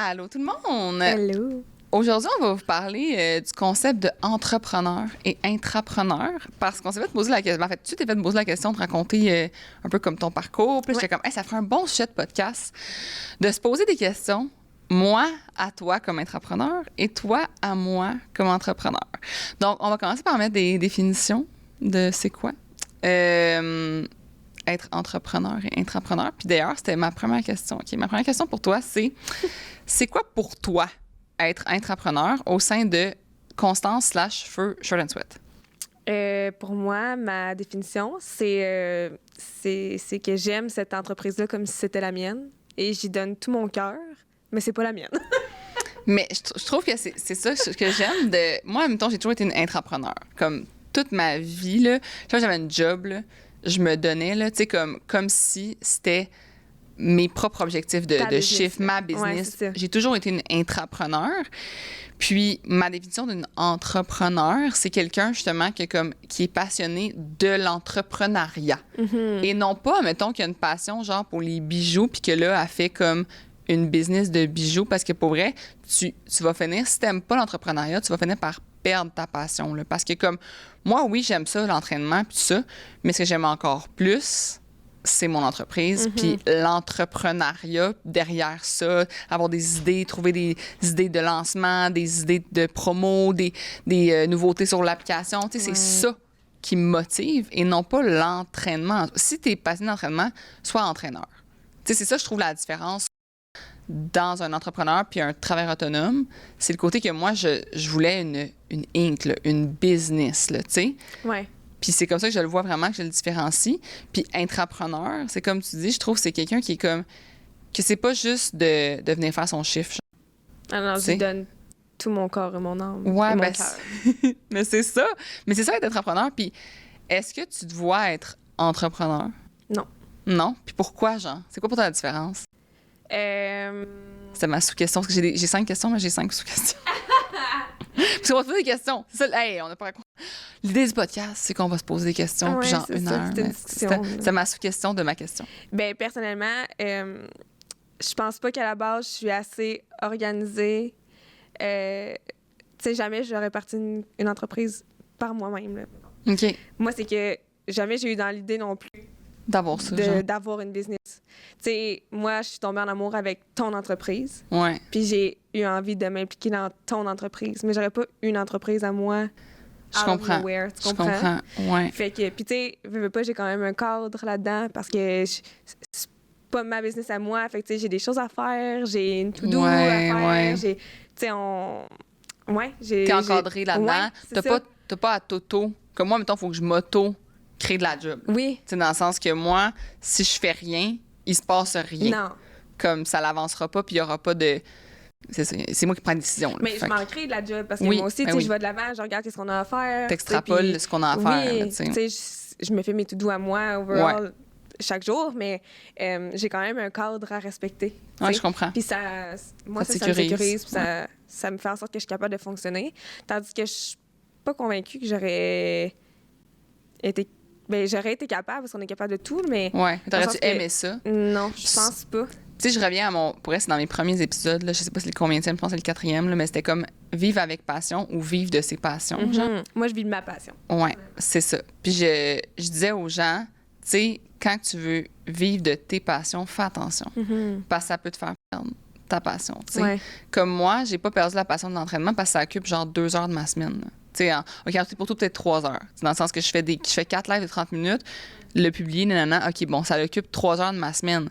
Allô tout le monde! Hello! Aujourd'hui, on va vous parler du concept de entrepreneur et intrapreneur parce qu'on s'est fait poser la question. En fait, tu t'es fait poser la question de raconter un peu comme ton parcours. Puis j'étais comme, hey, ça ferait un bon sujet de podcast de se poser des questions, moi à toi comme intrapreneur et toi à moi comme entrepreneur. Donc, on va commencer par mettre des définitions de c'est quoi être entrepreneur et intrapreneur. Puis d'ailleurs, c'était ma première question. OK, ma première question pour toi, c'est quoi pour toi être intrapreneur au sein de Constance/Feu Short and Sweat? Pour moi, ma définition, c'est que j'aime cette entreprise-là comme si c'était la mienne et j'y donne tout mon cœur, mais c'est pas la mienne. Mais je trouve que c'est ça que j'aime de... Moi, en même temps, j'ai toujours été une intrapreneur. Comme toute ma vie, là, quand j'avais une job, là, je me donnais, là, tu sais, comme si c'était mes propres objectifs de chiffre, ma business. Ouais, j'ai toujours été une intrapreneur. Puis, ma définition d'une entrepreneur, c'est quelqu'un, justement, qui est passionné de l'entrepreneuriat. Mm-hmm. Et non pas, mettons, qui a une passion, genre, pour les bijoux, puis que là, elle fait comme une business de bijoux. Parce que, pour vrai, tu vas finir, si t'aimes pas l'entrepreneuriat, tu vas finir par perdre ta passion, là. Parce que, comme, moi, oui, j'aime ça, l'entraînement, puis tout ça, mais ce que j'aime encore plus, c'est mon entreprise, puis l'entrepreneuriat derrière ça, avoir des idées, trouver des idées de lancement, des idées de promo, des nouveautés sur l'application. Tu sais, c'est ça qui me motive et non pas l'entraînement. Si tu es passionné d'entraînement, sois entraîneur. Tu sais, c'est ça, je trouve la différence dans un entrepreneur puis un travailleur autonome. C'est le côté que moi, je voulais une Inc., là, une business, là, tu sais. Ouais. Puis c'est comme ça que je le vois vraiment, que je le différencie. Puis intrapreneur, c'est comme tu dis, je trouve que c'est quelqu'un qui est comme... que c'est pas juste de venir faire son chiffre. Alors, je donne tout mon corps et mon âme. Ouais, et mon ben, cœur. mais c'est ça. Mais c'est ça être entrepreneur. Puis est-ce que tu te vois être entrepreneur? Non. Non? Puis pourquoi, Jean? C'est quoi pour toi la différence? C'est ma sous-question. Parce que j'ai 5 questions, mais j'ai 5 sous-questions. Parce qu'on va se poser des questions. C'est ça, hey, on n'a pas... L'idée du podcast, c'est qu'on va se poser des questions, puis genre une heure. C'est ma sous-question de ma question. Ben personnellement, je pense pas qu'à la base, je suis assez organisée. Tu sais, jamais j'aurais parti une entreprise par moi-même, là. OK. Moi, c'est que jamais j'ai eu dans l'idée non plus d'avoir ça, d'avoir une business. Tu sais, moi, je suis tombée en amour avec ton entreprise. Ouais. Puis j'ai eu envie de m'impliquer dans ton entreprise. Mais j'aurais pas une entreprise à moi. Je comprends. Nowhere, tu comprends? Je comprends, ouais. Fait que, puis tu sais, veux pas, j'ai quand même un cadre là-dedans parce que c'est pas ma business à moi. Fait que, tu sais, j'ai des choses à faire, j'ai une to-do à faire. Ouais. Tu sais, Ouais, j'ai... T'es encadré là-dedans. Ouais, t'as pas à t'auto... Comme moi, mettons, il faut que je m'auto-crée de la job. Oui. Tu sais, dans le sens que moi, si je fais rien, il se passe rien. Non. Comme ça l'avancera pas, puis il y aura pas de... C'est ça, c'est moi qui prends la décision. Là. Mais je m'en crée de la job parce que moi aussi, tu sais, je vais de l'avant, je regarde ce qu'on a à faire. T'extrapoles ce qu'on a à faire. Oui, tu sais, je me fais mes to-do à moi, overall, chaque jour, mais j'ai quand même un cadre à respecter. Oui, je comprends. Puis moi, ça me sécurise, puis ça me fait en sorte que je suis capable de fonctionner. Tandis que je suis pas convaincue que j'aurais été... Ben, j'aurais été capable, parce qu'on est capable de tout, mais... Ouais, t'aurais-tu aimé ça? Non, je pense pas. Tu sais, je reviens à mon... Pour vrai, c'est dans mes premiers épisodes, là, je sais pas c'est le combienième, je pense que c'est le 4e, là, mais c'était comme vivre avec passion ou vivre de ses passions, genre. Moi, je vis de ma passion. Ouais, c'est ça. Puis je disais aux gens, tu sais, quand tu veux vivre de tes passions, fais attention. Parce que ça peut te faire perdre ta passion, tu sais. Ouais. Comme moi, j'ai pas perdu la passion de l'entraînement parce que ça occupe genre 2 heures de ma semaine. Tu sais, OK, pour tout, peut-être 3 heures. T'sais, dans le sens que je fais 4 lives de 30 minutes, le publier, nanana, OK, bon, ça occupe 3 heures de ma semaine.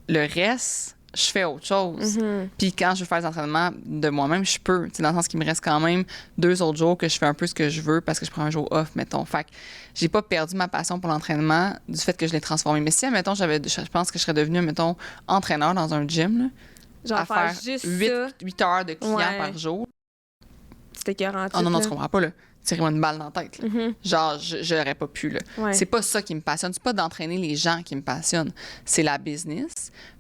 Le reste, je fais autre chose. Puis quand je veux faire des entraînements de moi-même, je peux. Dans le sens qu'il me reste quand même 2 autres jours que je fais un peu ce que je veux parce que je prends un jour off, mettons. Fait que j'ai pas perdu ma passion pour l'entraînement du fait que je l'ai transformé. Mais si, mettons, je pense que je serais devenue, mettons, entraîneur dans un gym, là, genre à faire juste 8 heures de clients par jour. C'était écœurant. Oh non, tu comprends pas, là. Tirez-moi une balle dans la tête. Genre, j'aurais pas pu, là. Ouais. C'est pas ça qui me passionne. C'est pas d'entraîner les gens qui me passionnent. C'est la business.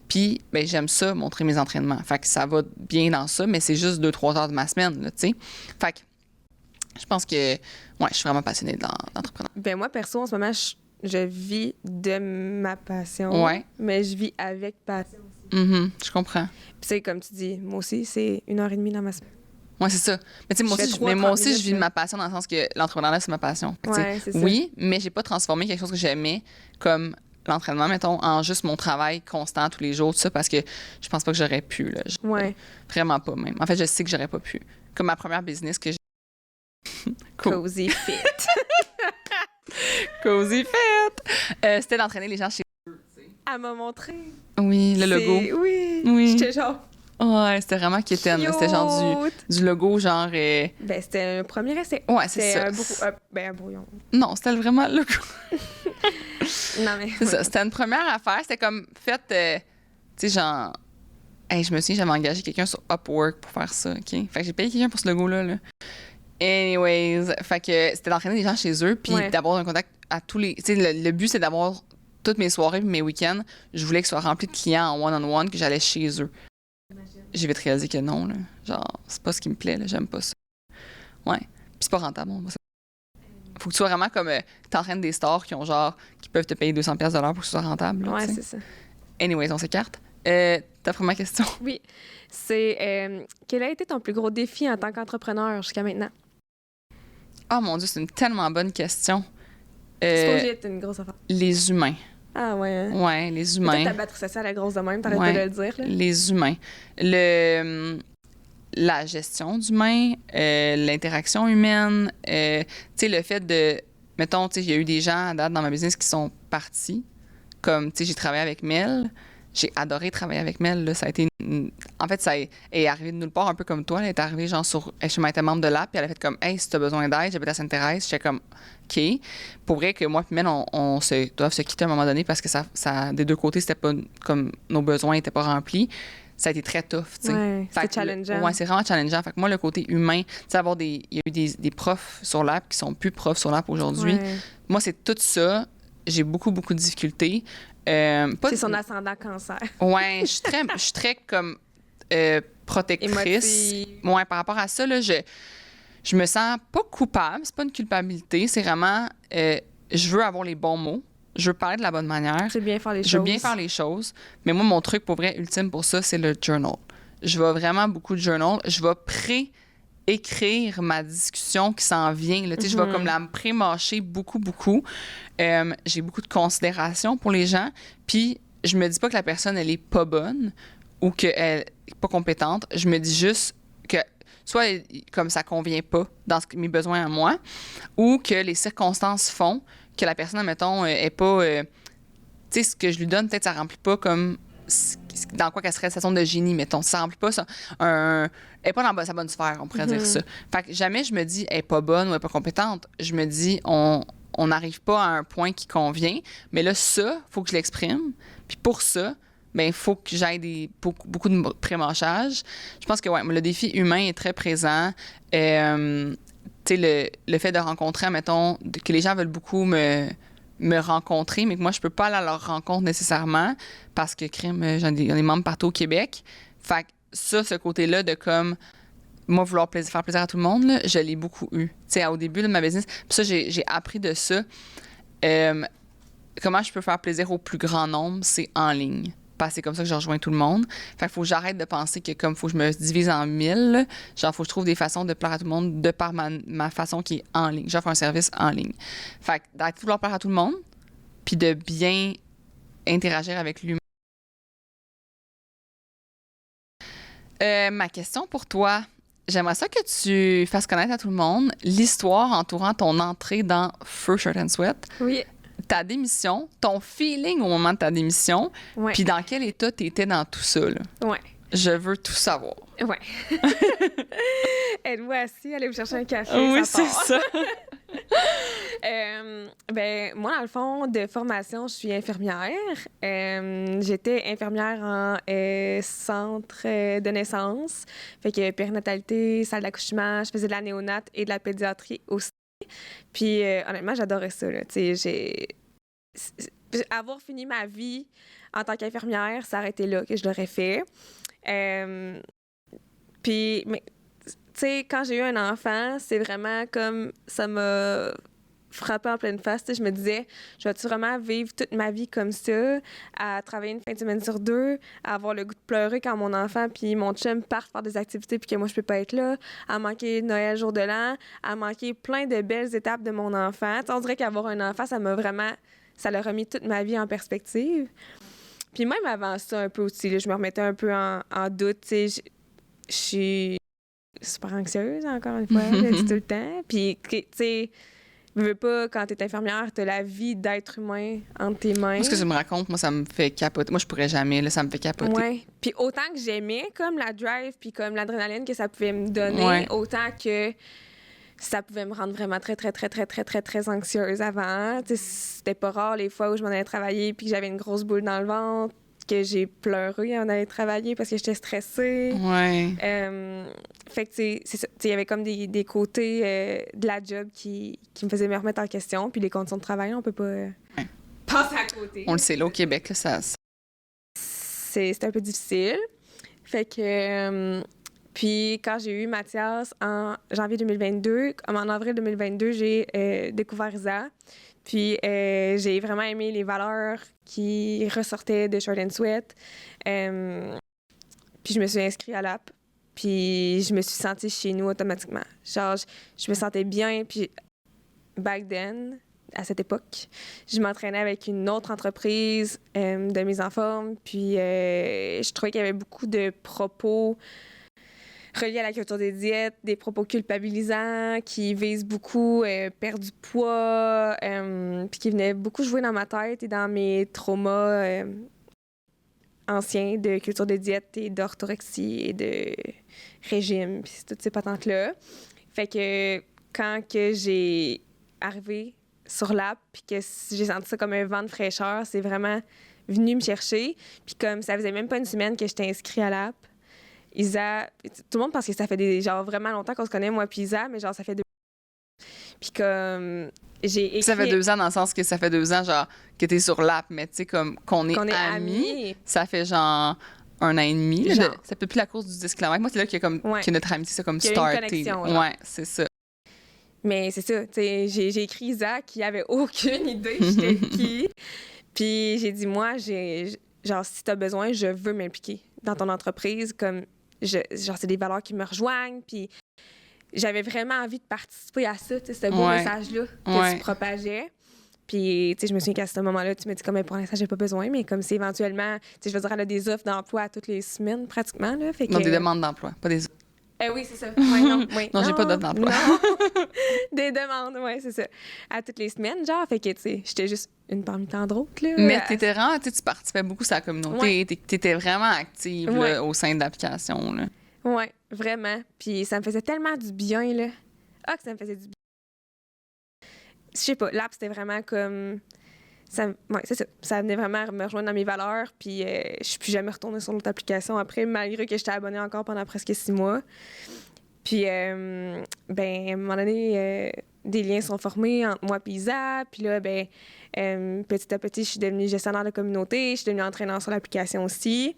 Puis, ben, j'aime ça, montrer mes entraînements. Fait que ça va bien dans ça, mais c'est juste 2-3 heures de ma semaine, là, tu sais. Fait que je pense que, ouais, je suis vraiment passionnée d'entrepreneuriat. Ben moi, perso, en ce moment, je vis de ma passion. Ouais. Mais je vis avec passion aussi. Je comprends. Puis c'est comme tu dis, moi aussi, c'est 1h30 dans ma semaine. Ouais, c'est ça. Mais tu sais, moi aussi, je vis de ma passion dans le sens que l'entrepreneuriat, c'est ma passion. Ouais, c'est ça. Oui, mais j'ai pas transformé quelque chose que j'aimais comme l'entraînement, mettons, en juste mon travail constant tous les jours, tout ça, parce que je pense pas que j'aurais pu. Là. Vraiment pas, même. En fait, je sais que j'aurais pas pu. Comme ma première business que j'ai. Cozy Fit. Cozy Fit! C'était d'entraîner les gens chez eux. Elle m'a montré. Oui, le logo. Oui. J'étais genre. Ouais, c'était vraiment quétaine. C'était genre du logo, genre. Ben, c'était un premier essai. Ouais, c'est ça. Un brouillon. Non, c'était vraiment le logo. Non, mais. C'est ça. C'était une première affaire. C'était comme fait. Tu sais, genre. Hey, je me souviens, j'avais engagé quelqu'un sur Upwork pour faire ça, OK? Fait que j'ai payé quelqu'un pour ce logo-là. Là. Anyways, fait que c'était d'entraîner les gens chez eux, puis d'avoir un contact à tous les. Tu sais, le but, c'est d'avoir toutes mes soirées et mes week-ends. Je voulais que ce soit rempli de clients en one-on-one, que j'allais chez eux. J'ai vite réalisé que non, là. Genre, c'est pas ce qui me plaît, là. J'aime pas ça. Ouais. Puis c'est pas rentable, moi. Faut que tu sois vraiment comme. T'entraînes des stars qui ont genre. Qui peuvent te payer 200$ de l'heure pour que ce soit rentable. Là, c'est ça. Anyways, on s'écarte. Ta première question? Oui. C'est. Quel a été ton plus gros défi en tant qu'entrepreneur jusqu'à maintenant? Oh mon Dieu, c'est une tellement bonne question. C'est pas obligé d'être une grosse affaire. Les humains. Ah ouais. Hein? Ouais, les humains. Peut-être ta batterie sociale est grosse de même, t'arrêtes de le dire. Là. Les humains. La gestion d'humains, l'interaction humaine, tu sais, le fait de... Mettons, tu sais, il y a eu des gens à date dans ma business qui sont partis. Comme, tu sais, j'ai travaillé avec Mel. J'ai adoré travailler avec Mel. Là. Ça a été En fait, ça est arrivé de nulle part, un peu comme toi. Elle est arrivée, genre, je m'étais membre de l'app, puis elle a fait comme, hey, si t'as besoin d'aide, j'habite à Sainte-Thérèse. J'étais comme, OK. Pour vrai que moi, puis Mel, on doit se quitter à un moment donné parce que ça des deux côtés, c'était pas comme nos besoins n'étaient pas remplis. Ça a été très tough, tu sais. Ouais, c'est challengeant. Ouais, c'est vraiment challengeant. Fait que moi, le côté humain, tu sais, il y a eu des profs sur l'app qui sont plus profs sur l'app aujourd'hui. Ouais. Moi, c'est tout ça. J'ai beaucoup, beaucoup de difficultés. C'est son ascendant cancer. Ouais, je suis très comme protectrice. Ouais, par rapport à ça, là, je me sens pas coupable. C'est pas une culpabilité. C'est vraiment, je veux avoir les bons mots. Je veux parler de la bonne manière. Je veux bien faire les choses. Je veux bien faire les choses. Mais moi, mon truc, pour vrai, ultime pour ça, c'est le journal. Je vais vraiment beaucoup de journal. Je vais écrire ma discussion qui s'en vient. Là. Je vais comme la pré-mâcher beaucoup, beaucoup. J'ai beaucoup de considération pour les gens. Puis, je me dis pas que la personne, elle est pas bonne ou qu'elle est pas compétente. Je me dis juste que soit comme ça convient pas dans mes besoins à moi ou que les circonstances font que la personne, mettons, est pas... tu sais, ce que je lui donne, peut-être ça remplit pas comme... dans quoi qu'elle serait sa zone de génie, mettons. Ça remplit pas elle n'est pas dans sa bonne sphère, on pourrait dire ça. Fait que jamais je me dis elle est pas bonne ou elle est pas compétente. Je me dis on n'arrive pas à un point qui convient, mais là, ça, il faut que je l'exprime. Puis pour ça, ben il faut que j'aille beaucoup de pré-mâchage. Je pense que ouais, le défi humain est très présent. Tu sais, le fait de rencontrer, mettons, que les gens veulent beaucoup me rencontrer, mais que moi, je peux pas aller à leur rencontre nécessairement parce que, j'en ai des membres partout au Québec. Fait que ça, ce côté-là de comme, moi, vouloir faire plaisir à tout le monde, là, je l'ai beaucoup eu. Tu sais, au début de ma business. Puis ça, j'ai appris de ça. Comment je peux faire plaisir au plus grand nombre, c'est en ligne. Parce que c'est comme ça que je rejoins tout le monde. Fait qu'il faut que j'arrête de penser que comme faut que je me divise en 1000, genre faut que je trouve des façons de plaire à tout le monde de par ma façon qui est en ligne. J'offre un service en ligne. Fait que d'arrêter de vouloir plaire à tout le monde, puis de bien interagir avec l'humain. Ma question pour toi, j'aimerais ça que tu fasses connaître à tout le monde l'histoire entourant ton entrée dans Feu Shirt and Sweat. Oui. Ta démission, ton feeling au moment de ta démission, puis dans quel état tu étais dans tout ça, là. Ouais. Je veux tout savoir. Ouais. Êtes-vous assis? Allez vous chercher un café. Oui, c'est ça. Ben, moi, dans le fond, de formation, je suis infirmière. J'étais infirmière en centre de naissance. Fait que périnatalité, salle d'accouchement, je faisais de la néonate et de la pédiatrie aussi. Puis, honnêtement, j'adorais ça. Là. Avoir fini ma vie en tant qu'infirmière, ça aurait été là que je l'aurais fait. Puis, mais, tu sais, quand j'ai eu un enfant, c'est vraiment comme ça m'a frappé en pleine face. Je me disais, je vais-tu vraiment vivre toute ma vie comme ça, à travailler une fin de semaine sur 2, à avoir le goût de pleurer quand mon enfant puis mon chum partent faire des activités puis que moi, je peux pas être là, à manquer Noël, jour de l'an, à manquer plein de belles étapes de mon enfant. T'sais, on dirait qu'avoir un enfant, ça l'a remis toute ma vie en perspective. Puis même avant ça, un peu aussi, là, je me remettais un peu en doute. Je suis super anxieuse, encore une fois, je le dis tout le temps. Puis, tu sais, veux pas, quand t'es infirmière, t'as la vie d'être humain entre tes mains. Moi, ce que tu me racontes, moi, ça me fait capoter. Moi, je pourrais jamais, là, ça me fait capoter. Ouais. Puis autant que j'aimais comme la drive puis comme l'adrénaline que ça pouvait me donner, autant que ça pouvait me rendre vraiment très, très, très, très, très, très, très anxieuse avant. T'sais, c'était pas rare les fois où je m'en allais travailler puis que j'avais une grosse boule dans le ventre, que j'ai pleuré en allant travailler parce que j'étais stressée. Ouais. Fait que, c'est ça. Il y avait comme des côtés de la job qui me faisaient me remettre en question. Puis les conditions de travail, on peut pas passer à côté. On le sait, là, au Québec, là, c'est un peu difficile. Fait que... puis quand j'ai eu Mathias en janvier 2022, comme en avril 2022, j'ai découvert Isa. Puis j'ai vraiment aimé les valeurs qui ressortaient de Short and Sweat. Puis je me suis inscrite à l'app. Puis je me suis sentie chez nous automatiquement. Genre, je me sentais bien. Puis back then, à cette époque, je m'entraînais avec une autre entreprise de mise en forme. Puis je trouvais qu'il y avait beaucoup de propos reliés à la culture des diètes, des propos culpabilisants qui visent beaucoup perdre du poids, puis qui venaient beaucoup jouer dans ma tête et dans mes traumas anciens de culture des diètes et d'orthorexie et de régime, puis toutes ces patentes-là. Fait que quand que j'ai arrivé sur l'app puis que j'ai senti ça comme un vent de fraîcheur, c'est vraiment venu me chercher. Puis comme ça faisait même pas une semaine que j'étais inscrite à l'app, Isa, tout le monde pense que ça fait genre vraiment longtemps qu'on se connaît, moi puis Isa, mais genre ça fait 2 ans. Puis comme j'ai écrit... Ça fait 2 ans dans le sens que ça fait 2 ans, genre, que t'es sur l'app, mais tu sais, comme qu'on est amis, ça fait genre 1 an et demi. C'est peut-être plus la course du 10 km. Moi, c'est là que notre amitié, c'est comme starté. Ouais, c'est ça. Mais c'est ça, tu sais, j'ai écrit Isa qui avait aucune idée j'étais qui. Puis j'ai dit, moi, genre, si t'as besoin, je veux m'impliquer dans ton entreprise, comme... genre, c'est des valeurs qui me rejoignent, puis j'avais vraiment envie de participer à ça, tu sais, ce beau message-là que tu propageais. Puis, tu sais, je me souviens qu'à ce moment-là, tu me dis comme, pour l'instant, j'ai pas besoin, mais comme c'est éventuellement, tu sais, je veux dire, elle a des offres d'emploi toutes les semaines, pratiquement, là, fait que... Non, des demandes d'emploi, pas des offres. Oui, c'est ça. Ouais, non, j'ai pas d'offre d'emploi. Non, des demandes, oui, c'est ça. À toutes les semaines, genre, fait que, tu sais, j'étais juste une parmi tant d'autres, là. Mais t'étais vraiment, tu participais beaucoup à la communauté, t'étais vraiment active là, au sein de l'application, là. Oui, vraiment. Puis ça me faisait tellement du bien, là. Ah, que ça me faisait du bien. Je sais pas, l'app, c'était vraiment comme... c'est ça. Ça venait vraiment me rejoindre dans mes valeurs. Puis je suis plus jamais retournée sur l'autre application après, malgré que j'étais abonnée encore pendant presque 6 mois. Puis, à un moment donné, des liens sont formés entre moi et Isa. Puis là, petit à petit, je suis devenue gestionnaire de communauté. Je suis devenue entraîneur sur l'application aussi.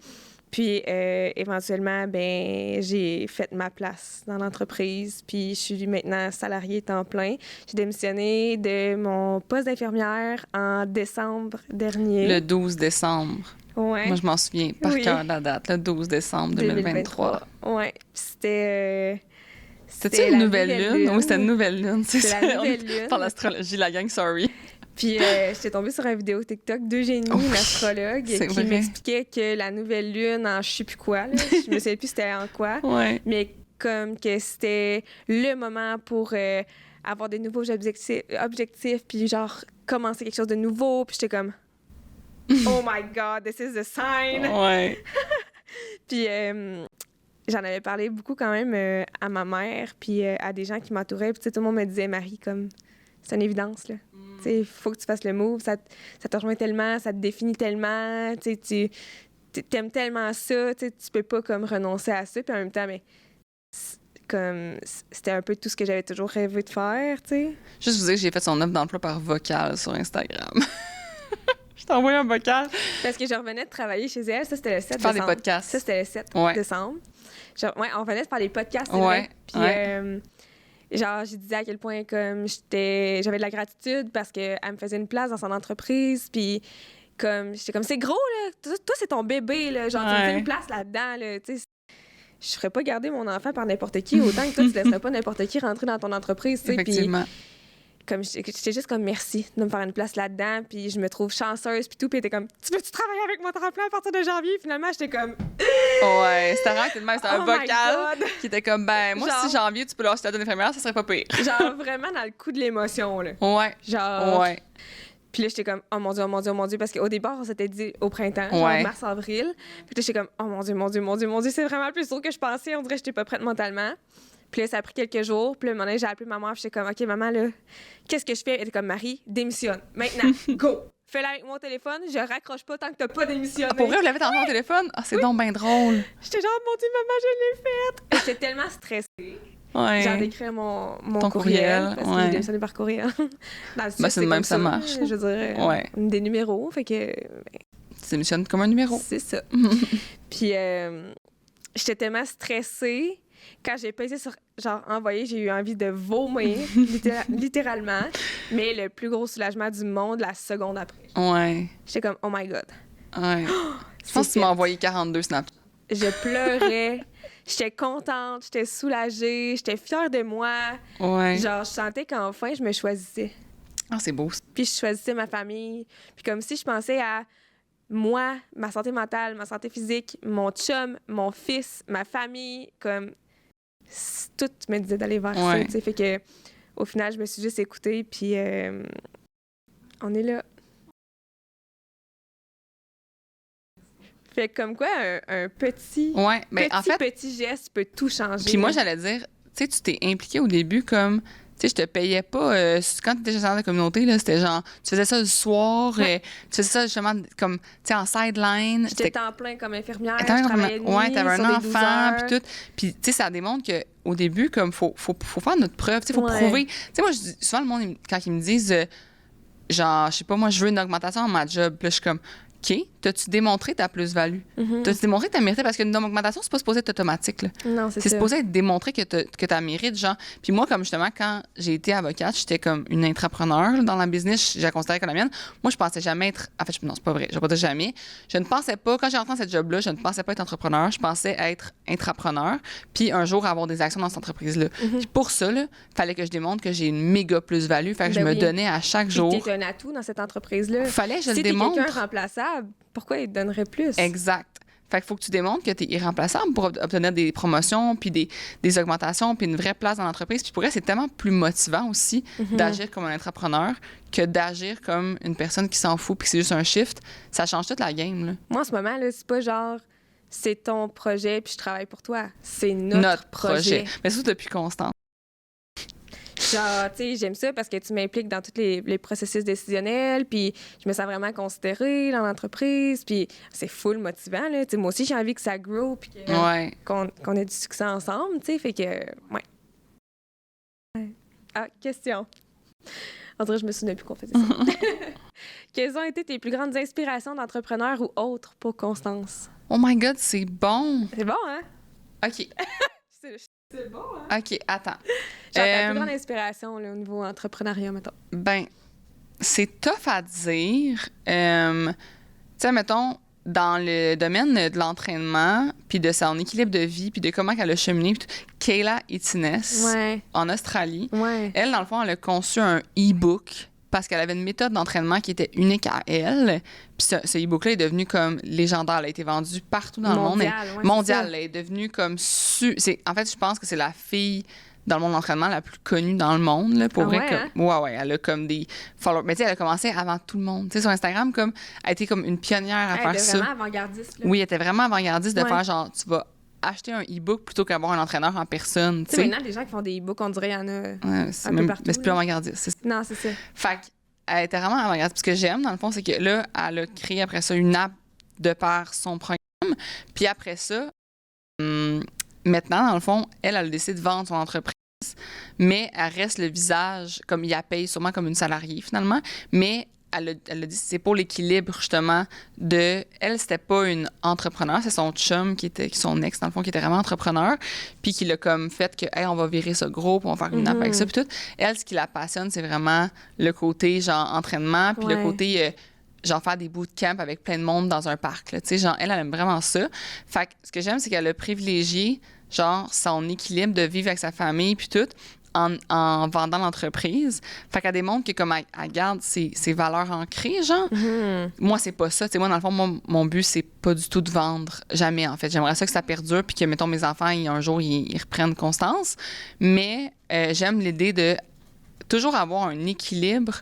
Puis, éventuellement, j'ai fait ma place dans l'entreprise. Puis, je suis maintenant salariée temps plein. J'ai démissionné de mon poste d'infirmière en décembre dernier. Le 12 décembre. Ouais. Moi, je m'en souviens par cœur de la date, le 12 décembre 2023. Oui. C'était... C'était une nouvelle lune? Oui, c'était une nouvelle lune, c'est ça. La nouvelle lune. Par l'astrologie, la gang, sorry. Puis j'étais tombée sur une vidéo TikTok d'Eugénie, une astrologue, qui m'expliquait que la nouvelle lune en je sais plus quoi, là, je me souviens plus c'était en quoi, mais comme que c'était le moment pour avoir de nouveaux objectifs, puis genre commencer quelque chose de nouveau, puis j'étais comme « Oh my God, this is the sign! » Ouais. Puis j'en avais parlé beaucoup quand même à ma mère, puis à des gens qui m'entouraient, puis tout le monde me disait « Marie, comme c'est une évidence, là. » Il faut que tu fasses le move, ça te rejoint tellement, ça te définit tellement, tu aimes tellement ça, tu peux pas comme renoncer à ça, puis en même temps, mais comme c'était un peu tout ce que j'avais toujours rêvé de faire, tu sais. Juste vous dire que j'ai fait son offre d'emploi par vocal sur Instagram. Je t'ai envoyé un vocal. Parce que je revenais de travailler chez elle, ça c'était le 7 décembre. Faire des podcasts. Ça c'était le 7 décembre. On revenait de faire des podcasts, c'est vrai. Puis Genre, je disais à quel point comme j'avais de la gratitude parce qu'elle me faisait une place dans son entreprise. Puis comme, j'étais comme, c'est gros, là. Toi, c'est ton bébé, là. Genre, tu me fais une place là-dedans, là. Tu sais, je ferais pas garder mon enfant par n'importe qui, autant que toi, tu laisserais pas n'importe qui rentrer dans ton entreprise, tu sais. Effectivement. Puis, comme j'étais juste comme merci de me faire une place là-dedans, puis je me trouve chanceuse, puis tout. Puis elle était comme, tu veux-tu travailler avec moi tremplin à partir de janvier? Finalement, j'étais comme... Ouais, c'était vraiment tellement, c'était un Oh my vocal God. qui était comme, ben, moi, Genre- si janvier, tu peux leur statut d'infirmière, ça serait pas pire. Genre, vraiment dans le coup de l'émotion, là. Ouais. Genre... Ouais. Puis là, j'étais comme, oh mon Dieu, oh mon Dieu, oh mon Dieu, parce qu'au départ, on s'était dit au printemps, genre Ouais. mars-avril. Puis là, j'étais comme, oh mon Dieu, mon Dieu, mon Dieu, mon Dieu, c'est vraiment plus tôt que je pensais. On dirait que j'étais pas prête mentalement. Puis là, ça a pris quelques jours. Puis là, un moment donné, j'ai appelé ma mère, puis j'étais comme, OK, maman, là, qu'est-ce que je fais? Elle était comme, Marie, démissionne. Maintenant, go! Fais-le avec mon téléphone, je raccroche pas tant que t'as pas démissionné. Ah, pour vrai, vous l'avez entendu au téléphone? Ah, c'est donc bien drôle. J'étais genre, mon Dieu, maman, je l'ai faite! J'étais tellement stressée. Ouais. Genre d'écrire mon Ton courriel, parce que ouais. j'ai démissionné par courriel. Dans le site, c'est c'est de même comme ça marche. Je veux dire, Ouais. des numéros, fait que... Tu démissionnes comme un numéro. C'est ça. Puis j'étais tellement stressée. Quand j'ai pesé sur genre envoyer, j'ai eu envie de vomir, littéralement. Mais le plus gros soulagement du monde la seconde après. Ouais. J'étais comme, oh my God. Ouais. Je pense que tu m'as envoyé 42 snaps. Je pleurais. J'étais contente, j'étais soulagée, j'étais fière de moi. Ouais. Genre, je sentais qu'enfin, je me choisissais. Ah, c'est beau. Puis je choisissais ma famille. Puis comme si je pensais à moi, ma santé mentale, ma santé physique, mon chum, mon fils, ma famille, comme tout me disait d'aller vers ça, Ouais. tu sais. Fait que au final, je me suis juste écoutée, puis on est là. Fait que comme quoi, un petit, Ouais. Ben, en fait, petit geste peut tout changer. puis moi, là. j'allais dire, tu sais, tu t'es impliqué au début comme, tu sais, je te payais pas. Quand tu étais gestionnaire de communauté, là, c'était genre, tu faisais ça le soir, Ouais. tu faisais ça justement comme, tu sais, en sideline. J'étais temps plein comme infirmière, je Attends, travaillais de nuit, ouais, t'avais sur un des 12 enfant, heures. puis tout. Puis, tu sais, ça démontre qu'au début, comme, faut faire notre preuve, tu sais, faut Ouais. prouver. Tu sais, moi, je dis, souvent, le monde, quand ils me disent, genre, je sais pas, moi, je veux une augmentation dans ma job, puis là, je suis comme, OK, t'as-tu démontré ta plus-value? Mhm. T'as-tu démontré que t'as mérité? Parce qu'une augmentation, c'est pas supposé être automatique, là. Non, c'est C'est ça. supposé être démontré que t'as mérite, genre. Puis moi, comme justement, quand j'ai été avocate, j'étais comme une intrapreneur là, dans la business, je la considérais comme la mienne. Moi, je pensais jamais être. En fait, non, c'est pas vrai, je vais pas dire jamais. Je ne pensais pas, quand j'ai rentré dans cette job-là, je ne pensais pas être entrepreneur, je pensais être intrapreneur, puis un jour avoir des actions dans cette entreprise-là. Puis pour ça, il fallait que je démontre que j'ai une méga plus-value, fait que je Ben me oui. donnais à chaque Puis jour. t'es un atout dans cette entreprise-là. Fallait que je Si le t'es quelqu'un démontre. remplaçable, pourquoi il te donnerait plus? Exact. Fait qu'il faut que tu démontres que tu es irremplaçable pour obtenir des promotions, puis des augmentations, puis une vraie place dans l'entreprise. Puis pour elle, c'est tellement plus motivant aussi d'agir comme un entrepreneur que d'agir comme une personne qui s'en fout, puis c'est juste un shift. Ça change toute la game, là. Moi, en ce moment, là, c'est pas genre c'est ton projet puis je travaille pour toi. C'est notre projet. Mais surtout depuis Constance. Genre, tu sais, j'aime ça parce que tu m'impliques dans tous les processus décisionnels, puis je me sens vraiment considérée dans l'entreprise, puis c'est full motivant, là. Tu sais, moi aussi, j'ai envie que ça grow, puis Ouais. qu'on ait du succès ensemble, tu sais, fait que, ouais. Ah, question. On dirait que je me souviens plus qu'on faisait ça. Quelles ont été tes plus grandes inspirations d'entrepreneur ou autres pour Constance? Oh my God, c'est bon. C'est bon, hein? OK. C'est bon, hein? OK, attends. Genre, ta plus grande inspiration là, au niveau entrepreneuriat, mettons. Ben, c'est tough à dire. Tu sais, mettons, dans le domaine de l'entraînement, puis de son équilibre de vie, puis de comment elle a cheminé, puis tout, Kayla Itines, Ouais. en Australie, Ouais. elle, dans le fond, elle a conçu un e-book parce qu'elle avait une méthode d'entraînement qui était unique à elle. Puis ce e-book-là est devenu comme légendaire. Elle a été vendu partout dans le monde. Mondial, Elle est devenue comme... En fait, je pense que c'est la fille dans le monde de l'entraînement la plus connue dans le monde, là, pour Ah vrai. ouais, Comme, ouais, elle a comme des followers. Mais tu sais, elle a commencé avant tout le monde. Tu sais, sur Instagram, comme, elle a été comme une pionnière à Elle faire est ça. vraiment avant-gardiste. Là. Oui, elle était vraiment avant-gardiste de Ouais. faire genre, tu vas acheter un e-book plutôt qu'avoir un entraîneur en personne, Tu tu sais, sais. maintenant, les gens qui font des e-books, on dirait qu'il y en a Ouais, c'est un peu même, partout, mais c'est plus là. avant-gardiste. C'est Non, c'est ça. fait qu'elle était vraiment avant-gardiste. Ce que j'aime, dans le fond, c'est que là, elle a créé après ça une app de par son programme. Puis après ça, maintenant, dans le fond, elle a décidé de vendre son entreprise, mais elle reste le visage, comme il la paye sûrement comme une salariée, finalement. Mais elle a dit c'est pour l'équilibre, justement, de... Elle, c'était pas une entrepreneur, c'est son chum, son ex, dans le fond, qui était vraiment entrepreneur, puis qui l'a comme fait que, hey, on va virer ça gros, puis on va faire une app avec ça, puis tout. Elle, ce qui la passionne, c'est vraiment le côté, genre, entraînement, puis le côté... genre faire des bootcamps avec plein de monde dans un parc, là, tu sais, genre, elle aime vraiment ça. Fait que ce que j'aime, c'est qu'elle a privilégié, genre, son équilibre de vivre avec sa famille, puis tout, en vendant l'entreprise. Fait qu'elle démontre que, comme elle garde ses valeurs ancrées, genre. Moi, c'est pas ça. Tu sais, moi, dans le fond, mon but, c'est pas du tout de vendre. Jamais, en fait. J'aimerais ça que ça perdure, puis que, mettons, mes enfants, un jour, ils reprennent constance. Mais j'aime l'idée de toujours avoir un équilibre.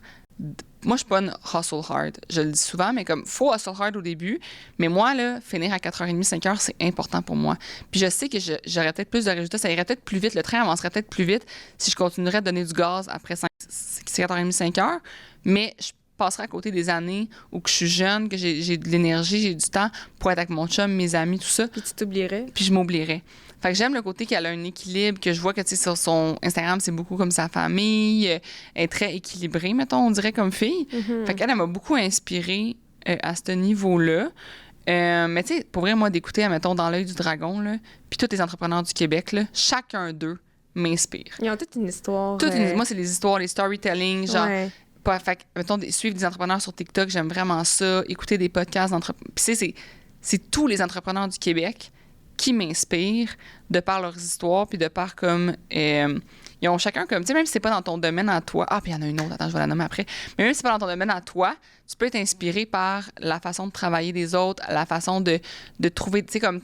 Moi, je suis pas une hustle hard. Je le dis souvent, mais comme, faut hustle hard au début. Mais moi, là, finir à 4h30, 5h, c'est important pour moi. Puis je sais que j'aurais peut-être plus de résultats. Ça irait peut-être plus vite. Le train avancerait peut-être plus vite si je continuerais à donner du gaz après 4h30, 5h. Mais je passerai à côté des années où que je suis jeune, que j'ai de l'énergie, j'ai du temps pour être avec mon chum, mes amis, tout ça. Puis tu t'oublierais. Puis je m'oublierais. Fait que j'aime le côté qu'elle a un équilibre, que je vois que, tu sais, sur son Instagram, c'est beaucoup comme sa famille. Elle est très équilibrée, mettons, on dirait, comme fille. Fait qu'elle, elle m'a beaucoup inspirée à ce niveau-là. Mais tu sais, pour vrai, moi, d'écouter, mettons, Dans l'œil du dragon, là, puis tous les entrepreneurs du Québec, là, chacun d'eux m'inspire. Ils ont toute une histoire. Moi, c'est les histoires, les storytelling, genre... Fait que, mettons, suivre des entrepreneurs sur TikTok, j'aime vraiment ça. Écouter des podcasts d'entrepreneurs. Puis c'est tous les entrepreneurs du Québec qui m'inspirent de par leurs histoires, puis de par comme... ils ont chacun comme... Tu sais, même si c'est pas dans ton domaine à toi... Ah, puis il y en a une autre, attends, je vais la nommer après. Mais même si c'est pas dans ton domaine à toi, tu peux être inspiré par la façon de travailler des autres, la façon de trouver... Tu sais, comme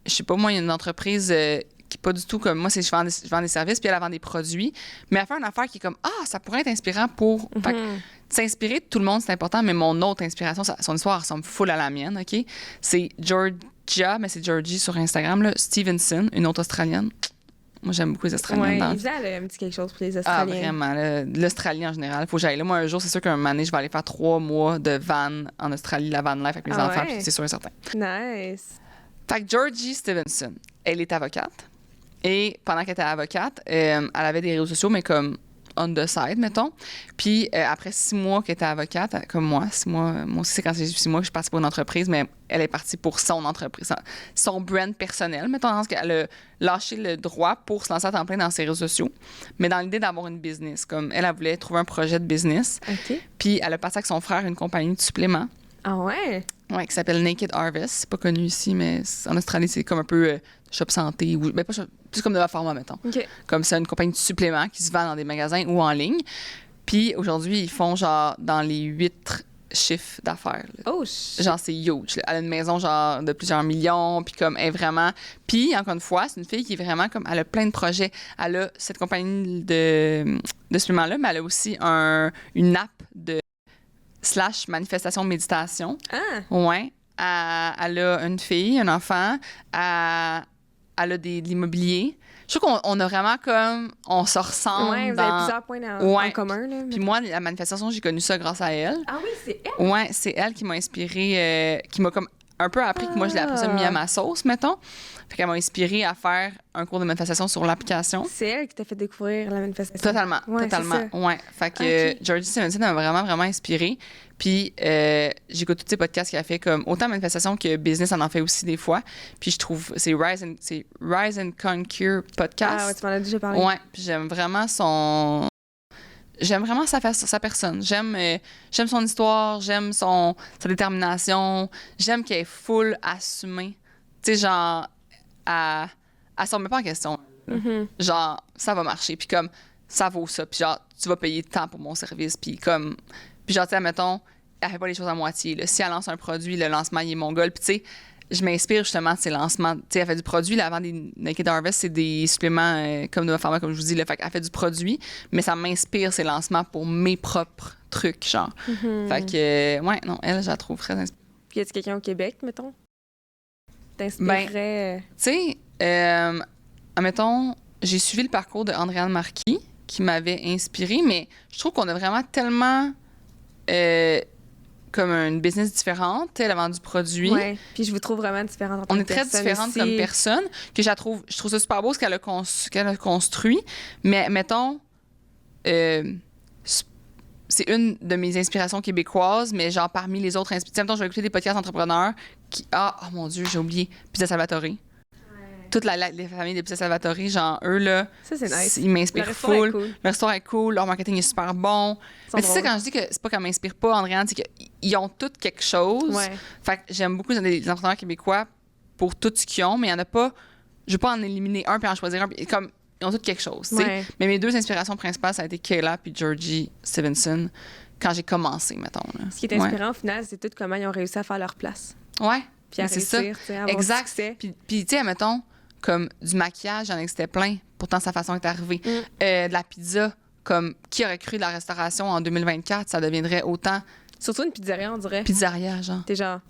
je sais pas, moi, il y a une entreprise... qui est pas du tout comme moi, je vends des services, puis elle vend des produits. Mais elle fait une affaire qui est comme, ça pourrait être inspirant pour... Fait que, s'inspirer de tout le monde, c'est important, mais mon autre inspiration, son histoire ressemble full à la mienne, OK? C'est Georgia, mais c'est Georgie sur Instagram, là, Stevenson, une autre Australienne. Moi, j'aime beaucoup les Australiennes. Oui, elle me dit quelque chose pour les Australiens. Ah, vraiment. L'Australie, en général, il faut que j'aille là. Moi, un jour, c'est sûr qu'un moment donné, je vais aller faire 3 mois de van en Australie, la van life avec mes enfants, puis c'est sûr et certain. Nice. Fait que Georgie Stevenson, elle est avocate. Et pendant qu'elle était avocate, elle avait des réseaux sociaux, mais comme on the side, mettons. Puis après 6 mois qu'elle était avocate, comme moi, 6 mois, moi aussi, c'est quand j'ai 6 mois que je suis partie pour une entreprise, mais elle est partie pour son entreprise, son brand personnel, mettons, parce qu'elle a lâché le droit pour se lancer à temps plein dans ses réseaux sociaux, mais dans l'idée d'avoir une business. Comme elle voulait trouver un projet de business. OK. Puis elle a passé avec son frère une compagnie de suppléments. Ah ouais? Oui, qui s'appelle Naked Harvest. C'est pas connu ici, mais en Australie, c'est comme un peu shop santé, ou ben pas plus comme de la pharma, mettons. Okay. Comme c'est une compagnie de suppléments qui se vend dans des magasins ou en ligne. Puis aujourd'hui, ils font genre dans les 8 chiffres d'affaires. Là. Oh, genre, c'est huge. Là. Elle a une maison genre de plusieurs millions, puis comme elle est vraiment... Puis, encore une fois, c'est une fille qui est vraiment comme... Elle a plein de projets. Elle a cette compagnie de suppléments-là, mais elle a aussi une app de / manifestation méditation. Ah! Ouais. Elle a une fille, un enfant. Elle a de l'immobilier. Je trouve qu'on a vraiment comme... On se ressemble. Oui, vous avez plusieurs points en commun. Là, mais... Puis moi, la manifestation, j'ai connu ça grâce à elle. Ah oui, c'est elle? Ouais, c'est elle qui m'a inspirée, qui m'a comme un peu appris que moi, je l'ai après ça mis à ma sauce, mettons. Fait qu'elle m'a inspirée à faire un cours de manifestation sur l'application. C'est elle qui t'a fait découvrir la manifestation. Totalement, ouais, totalement. Ouais. Fait que Georgie Stevenson m'a vraiment, vraiment inspirée. Puis j'écoute tous ces podcasts qu'elle a fait, comme autant manifestation que business, on en fait aussi des fois. Puis je trouve, c'est Rise and Conquer podcast. Ah ouais, tu m'en as déjà parlé. Ouais, puis j'aime vraiment sa personne. J'aime son histoire, j'aime sa détermination. J'aime qu'elle est full assumée. Tu sais, genre, elle se remet pas en question. Genre, ça va marcher. Puis comme, ça vaut ça. Puis genre, tu vas payer tant pour mon service. Puis comme... Puis genre, tu sais, mettons, elle fait pas les choses à moitié. Là. Si elle lance un produit, le lancement, il est mongol. Puis tu sais, je m'inspire justement de ces lancements. Tu sais, elle fait du produit. Là, avant des Naked Harvest, c'est des suppléments comme de pharma, comme je vous dis. Là, fait qu'elle fait du produit. Mais ça m'inspire, ces lancements, pour mes propres trucs, genre. Fait que, ouais, non, elle, je la trouve très inspirante. Puis y a-tu quelqu'un au Québec, mettons? T'inspirerait? Tu sais, admettons, j'ai suivi le parcours de Andréane Marquis, qui m'avait inspirée, mais je trouve qu'on a vraiment tellement... comme une business différente, elle a vendu du produit. Oui, puis je vous trouve vraiment différente en tant que personne. On est très différentes comme personne, que je trouve ça super beau ce qu'elle a construit, mais mettons, c'est une de mes inspirations québécoises, mais genre parmi les autres inspirations. Mettons, je vais écouter des podcasts entrepreneurs qui... Ah, oh mon Dieu, j'ai oublié. Pizza Salvatore. Toute les familles de Pizza Salvatore, genre, eux, là, ça, c'est nice. Ils m'inspirent full. Cool. Le restaurant est cool, leur marketing est super bon. Mais tu sais, quand je dis que c'est pas qu'elle m'inspire pas, Andréane, c'est qu'ils ont tous quelque chose. Ouais. Fait que j'aime beaucoup les entrepreneurs québécois pour tout ce qu'ils ont, mais il y en a pas... Je veux pas en éliminer un puis en choisir un. Comme, ils ont tous quelque chose, tu sais. Ouais. Mais mes deux inspirations principales, ça a été Kayla puis Georgie Stevenson quand j'ai commencé, mettons. Là. Ce qui est inspirant, au final, c'est tout comment ils ont réussi à faire leur place. Ouais. Puis à réussir, tu sais, à avoir exact. Succès. Puis tu sais, mettons, comme du maquillage, j'en existais plein. Pourtant, sa façon est arrivée. De la pizza, comme qui aurait cru de la restauration en 2024, ça deviendrait autant... Surtout une pizzeria, on dirait. Pizzeria, genre. T'es genre...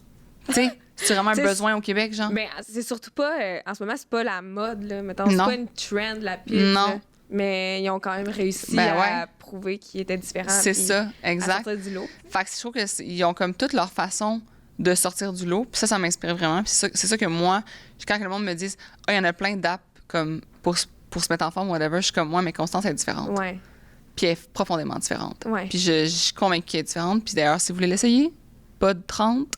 Tu sais, c'est vraiment un besoin au Québec, genre? Ben, c'est surtout pas... en ce moment, c'est pas la mode, là. Mettons, c'est pas une trend, la pizza. Non. Mais ils ont quand même réussi à prouver qu'ils étaient différents. C'est ça, exact. À sortir du lot. Fait que je trouve qu'ils ont comme toute leur façon de sortir du lot. Puis ça m'inspire vraiment. Puis c'est ça que moi, quand le monde me dit « Ah, il y en a plein d'apps comme pour se mettre en forme, whatever », je suis comme « Moi, mais Constance est différente. » Ouais. Puis elle est profondément différente. Ouais. Puis je suis convaincue qu'elle est différente. Puis d'ailleurs, si vous voulez l'essayer, pas de 30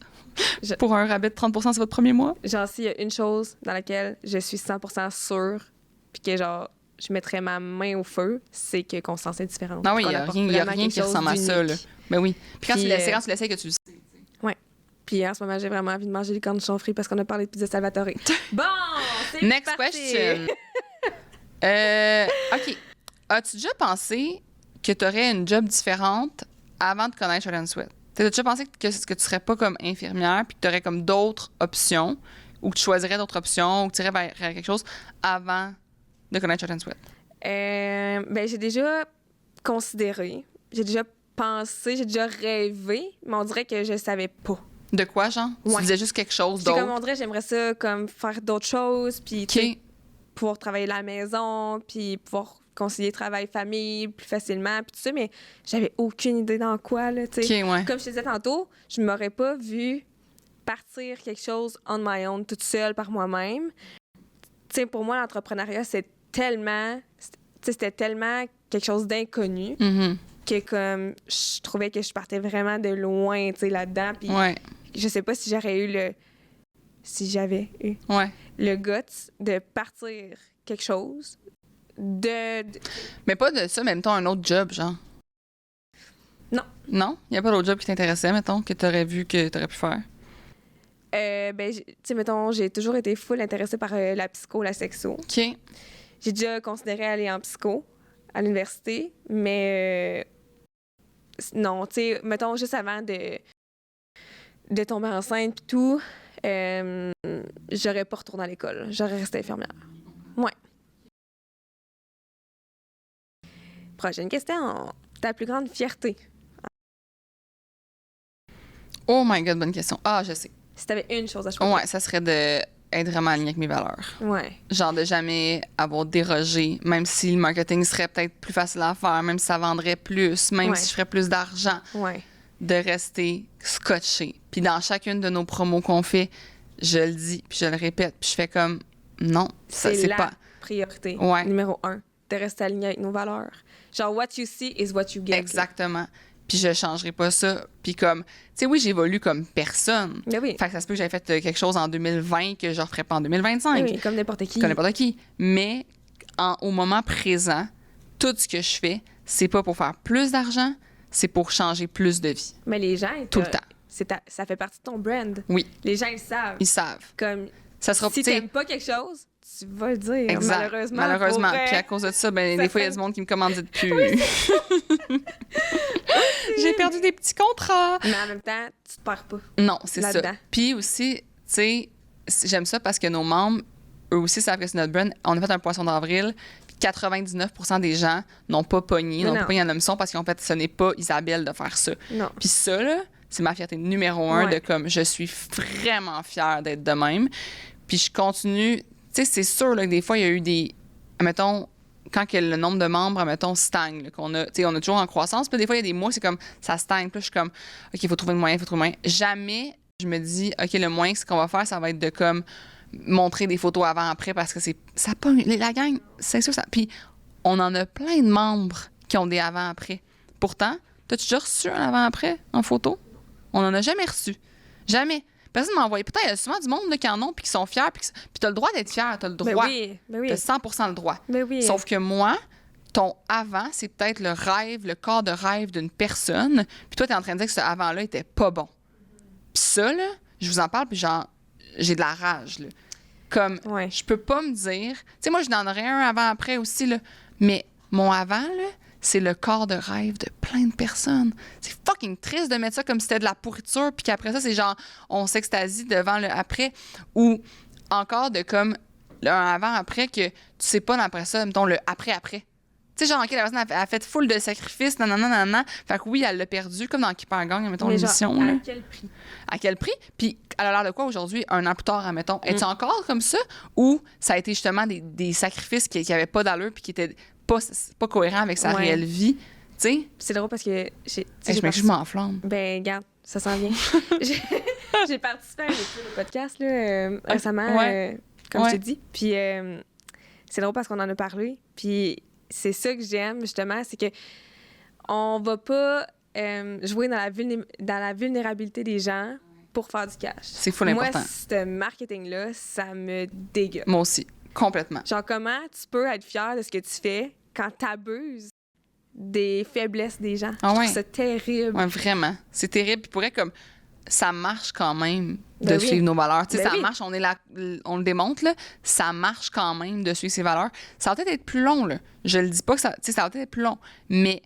pour un rabais de 30 c'est votre premier mois. Genre, s'il y a une chose dans laquelle je suis 100% sûre, puis que genre, je mettrais ma main au feu, c'est que Constance est différente. Non, oui, il n'y a rien qui ressemble à ça, là. Ben oui. Puis quand tu l'essayes, que tu le sais. Ouais. Puis en ce moment, j'ai vraiment envie de manger les cornichons frits parce qu'on a parlé de pizza Salvatore. Bon, c'est Next parti. question. OK. As-tu déjà pensé que tu aurais une job différente avant de connaître Short & Sweat? T'as déjà pensé que tu serais pas comme infirmière puis que tu aurais comme d'autres options ou que tu choisirais d'autres options ou que tu irais vers quelque chose avant de connaître Short & Sweat? Ben, j'ai déjà considéré, j'ai déjà pensé, j'ai déjà rêvé, mais on dirait que je savais pas. De quoi, genre? Ouais. Tu disais juste quelque chose d'autre? Comme on dirait, j'aimerais ça comme faire d'autres choses, puis pouvoir travailler à la maison, puis pouvoir concilier travail-famille plus facilement, puis tout ça, mais j'avais aucune idée dans quoi, là, tu sais. Ouais. Comme je te disais tantôt, je m'aurais pas vu partir quelque chose on my own, toute seule, par moi-même. Tu sais, pour moi, l'entrepreneuriat, c'était tellement quelque chose d'inconnu que comme je trouvais que je partais vraiment de loin, tu sais, là-dedans, puis je sais pas si j'avais eu le guts de partir quelque chose Mais pas de ça, mais mettons un autre job, genre. Non. Non? Il n'y a pas d'autre job qui t'intéressait, mettons, que tu aurais vu que tu aurais pu faire? Ben, tu sais, mettons, j'ai toujours été full intéressée par la psycho, la sexo. OK. J'ai déjà considéré aller en psycho à l'université, mais non, tu sais, mettons, juste avant de tomber enceinte et tout, j'aurais pas retourné à l'école. J'aurais resté infirmière. Ouais. Prochaine question. Ta plus grande fierté? Oh my God, bonne question. Ah, je sais. Si t'avais une chose à choisir. Ouais, ça serait d'être vraiment aligné avec mes valeurs. Ouais. Genre de jamais avoir dérogé, même si le marketing serait peut-être plus facile à faire, même si ça vendrait plus, même si je ferais plus d'argent. Ouais. De rester scotché. Puis dans chacune de nos promos qu'on fait, je le dis, puis je le répète, puis je fais comme non, ça c'est pas priorité numéro 1, de rester aligné avec nos valeurs. Genre what you see is what you get. Exactement. Puis je changerai pas ça. Puis comme, tu sais, oui, j'évolue comme personne. Mais oui. Fait que ça se peut que j'avais fait quelque chose en 2020 que je referais pas en 2025. Oui, comme n'importe qui. Comme n'importe qui. Mais au moment présent, tout ce que je fais, c'est pas pour faire plus d'argent, c'est pour changer plus de vie. Mais les gens... Tout le temps. Ça fait partie de ton brand. Oui. Les gens, ils savent. Ils savent. Comme, ça sera, si t'aimes pas quelque chose, tu vas le dire. Exact. Malheureusement. Puis à cause de ça, des fois, il y a du monde qui me commande plus. Oui, j'ai perdu des petits contrats. Mais en même temps, tu te perds pas. Non, c'est ça. Puis aussi, tu sais, j'aime ça parce que nos membres, eux aussi savent que c'est notre brand. On a fait un poisson d'avril. 99% des gens n'ont pas pogné, n'ont pas pogné en hameçon parce qu'en fait, ce n'est pas Isabelle de faire ça. Non. Puis ça, là, c'est ma fierté numéro 1 de comme, je suis vraiment fière d'être de même. Puis je continue, tu sais, c'est sûr là, que des fois, il y a eu des, mettons, quand que le nombre de membres, mettons, stagne, là, qu'on a, tu sais, on est toujours en croissance, puis des fois, il y a des mois, c'est comme, ça stagne, puis là, je suis comme, OK, il faut trouver le moyen, Jamais, je me dis, OK, le moyen, ce qu'on va faire, ça va être de comme, montrer des photos avant-après parce que ça pogne. La gang, c'est sûr ça. Puis on en a plein de membres qui ont des avant-après. Pourtant, T'as-tu déjà reçu un avant-après en photo? On n'en a jamais reçu. Jamais. Personne m'a envoyé. Pourtant, il y a souvent du monde là, qui en ont puis qui sont fiers. Puis t'as le droit d'être fier. T'as le droit. Ben oui. T'as 100% le droit. Ben oui. Sauf que moi, ton avant, c'est peut-être le rêve, le corps de rêve d'une personne. Puis toi, t'es en train de dire que ce avant-là était pas bon. Puis ça, là, je vous en parle, puis genre, j'ai de la rage, là. Comme, je peux pas me dire... Tu sais, moi, je n'en aurais un avant-après aussi, là. Mais mon avant, là, c'est le corps de rêve de plein de personnes. C'est fucking triste de mettre ça comme si c'était de la pourriture, puis qu'après ça, c'est genre, on s'extasie devant le après. Ou encore de comme, un avant-après que tu sais pas après ça, mettons le après-après. Tu sais, genre, OK, la personne a fait full de sacrifices, nanana. Fait que oui, elle l'a perdu, comme dans Keep on Gang, mettons, l'émission. À quel prix? À quel prix? Puis, elle a l'air de quoi aujourd'hui, un an plus tard, admettons? Es-tu encore comme ça? Ou ça a été justement des sacrifices qui n'avaient pas d'allure puis qui étaient pas cohérents avec sa réelle vie? Tu sais? C'est drôle parce que je m'enflamme. Ben, regarde, ça s'en vient. J'ai participé à un épisode de podcast là, récemment, comme je t'ai dit. Puis, c'est drôle parce qu'on en a parlé. Puis, c'est ça que j'aime, justement, c'est que on va pas jouer dans la vulnérabilité des gens pour faire du cash. C'est full important. Moi, ce marketing-là, ça me dégueule. Moi aussi, complètement. Genre, comment tu peux être fier de ce que tu fais quand t'abuses des faiblesses des gens? Je trouve ça terrible. Ouais, vraiment. C'est terrible. Puis pour être comme... ça marche quand même de suivre nos valeurs. Tu sais, ça marche, on est là, on le démontre, là, ça marche quand même de suivre ses valeurs. Ça va peut-être être plus long, là. Je le dis pas que ça... Tu sais, ça va peut-être être plus long, mais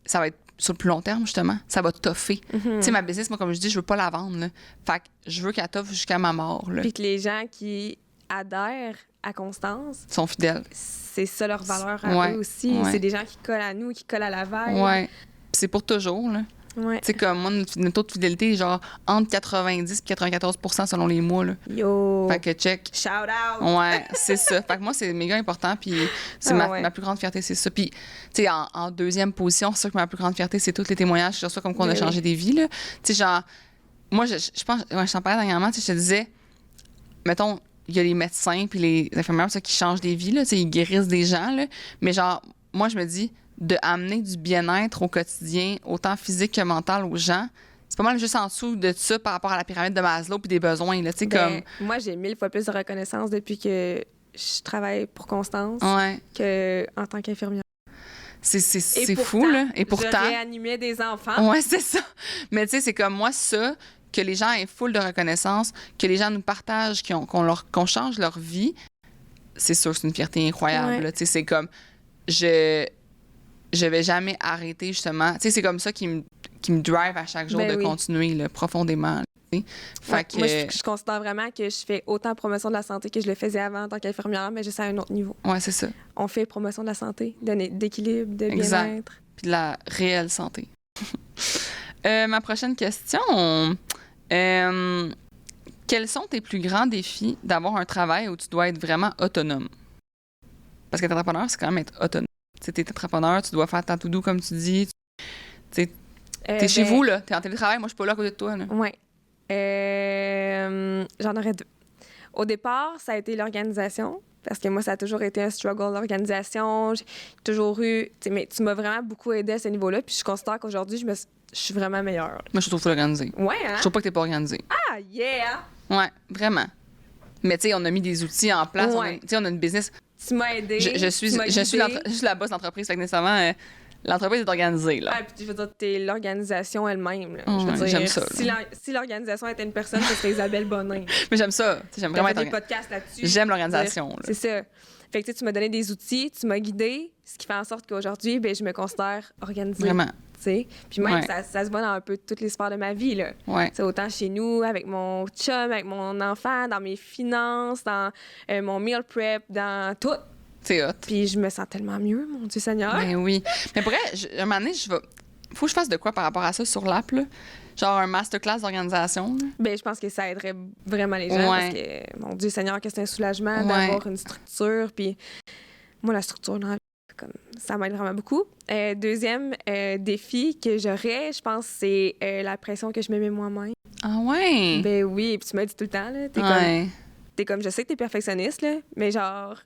ça va être sur le plus long terme, justement. Ça va toffer. Tu sais, ma business, moi, comme je dis, je veux pas la vendre, là. Fait que je veux qu'elle toffe jusqu'à ma mort, là. Puis que les gens qui adhèrent à Constance... sont fidèles. C'est ça leur valeur à eux aussi. C'est des gens qui collent à nous, qui collent à la vibe. Ouais. Puis c'est pour toujours, là. Ouais. Tu sais, comme moi, notre taux de fidélité est genre entre 90 et 94 % selon les mois. Là. Yo! Fait que check. Shout out! Ouais, c'est ça. Fait que moi, c'est méga important. Puis c'est ma plus grande fierté, c'est ça. Puis, tu sais, en deuxième position, c'est sûr que ma plus grande fierté, c'est tous les témoignages que je reçois comme quoi on a changé des vies. Tu sais, genre, moi, je pense, je t'en parlais dernièrement, je te disais, mettons, il y a les médecins puis les infirmières ça, qui changent des vies, là, ils guérissent des gens. Là, mais genre, moi, je me dis, de amener du bien-être au quotidien, autant physique que mental aux gens, c'est pas mal juste en dessous de ça par rapport à la pyramide de Maslow puis des besoins. Là, comme... Moi, j'ai 1000 fois plus de reconnaissance depuis que je travaille pour Constance qu'en tant qu'infirmière. C'est fou, là. Et pourtant... je réanimais des enfants. Ouais, c'est ça. Mais tu sais, c'est comme moi, ça, que les gens aient full de reconnaissance, que les gens nous partagent, qu'on change leur vie, c'est sûr, c'est une fierté incroyable. Ouais. Tu sais, c'est comme... Je vais jamais arrêter, justement. Tu sais, c'est comme ça qui me drive à chaque jour de continuer là, profondément. Fait que... Moi, je considère vraiment que je fais autant promotion de la santé que je le faisais avant en tant qu'infirmière, mais juste à un autre niveau. Ouais, c'est ça. On fait promotion de la santé, d'équilibre, de bien-être. Puis de la réelle santé. Ma prochaine question. Quels sont tes plus grands défis d'avoir un travail où tu dois être vraiment autonome? Parce qu'être entrepreneur, c'est quand même être autonome. Tu es entrepreneur, tu dois faire ta to-do comme tu dis. Tu es chez vous, là. Tu es en télétravail. Moi, je suis pas là à côté de toi. Oui. J'en aurais deux. Au départ, ça a été l'organisation. Parce que moi, ça a toujours été un struggle, l'organisation. J'ai toujours eu... Mais tu m'as vraiment beaucoup aidé à ce niveau-là. Puis je considère qu'aujourd'hui, je suis vraiment meilleure. Moi, je trouve full organisé. Ouais, hein? Je trouve pas que t'es pas organisé. Ah, yeah! Ouais, vraiment. Mais tu sais, on a mis des outils en place. Ouais. On a une business... Tu m'as aidé. Je suis la boss d'entreprise. Fait que nécessairement, l'entreprise est organisée. Là. Ah, puis je veux dire, t'es l'organisation elle-même. Là. Je veux dire, j'aime ça. Si l'organisation était une personne, ce serait Isabelle Bonin. Mais j'aime ça. J'aime vraiment des podcasts là-dessus. J'aime l'organisation. C'est ça. Fait que tu m'as donné des outils, tu m'as guidée, ce qui fait en sorte qu'aujourd'hui, ben, je me considère organisée. Vraiment. T'sais. Puis même, ça se voit dans un peu toutes les sphères de ma vie. Là. Ouais. C'est autant chez nous, avec mon chum, avec mon enfant, dans mes finances, dans mon meal prep, dans tout. C'est hot. Puis je me sens tellement mieux, mon Dieu Seigneur. Ben oui. Mais pour vrai, un moment donné, faut que je fasse de quoi par rapport à ça sur l'app, là? Genre un masterclass d'organisation. Là. Ben je pense que ça aiderait vraiment les gens parce que, mon Dieu Seigneur, que c'est un soulagement d'avoir une structure. Puis moi, la structure, non, comme, ça m'aide vraiment beaucoup. Deuxième défi que j'aurais, je pense, c'est la pression que je me mets moi-même. Ah ouais? Ben oui, puis tu m'as dit tout le temps, là, t'es comme, je sais que t'es perfectionniste, là, mais genre...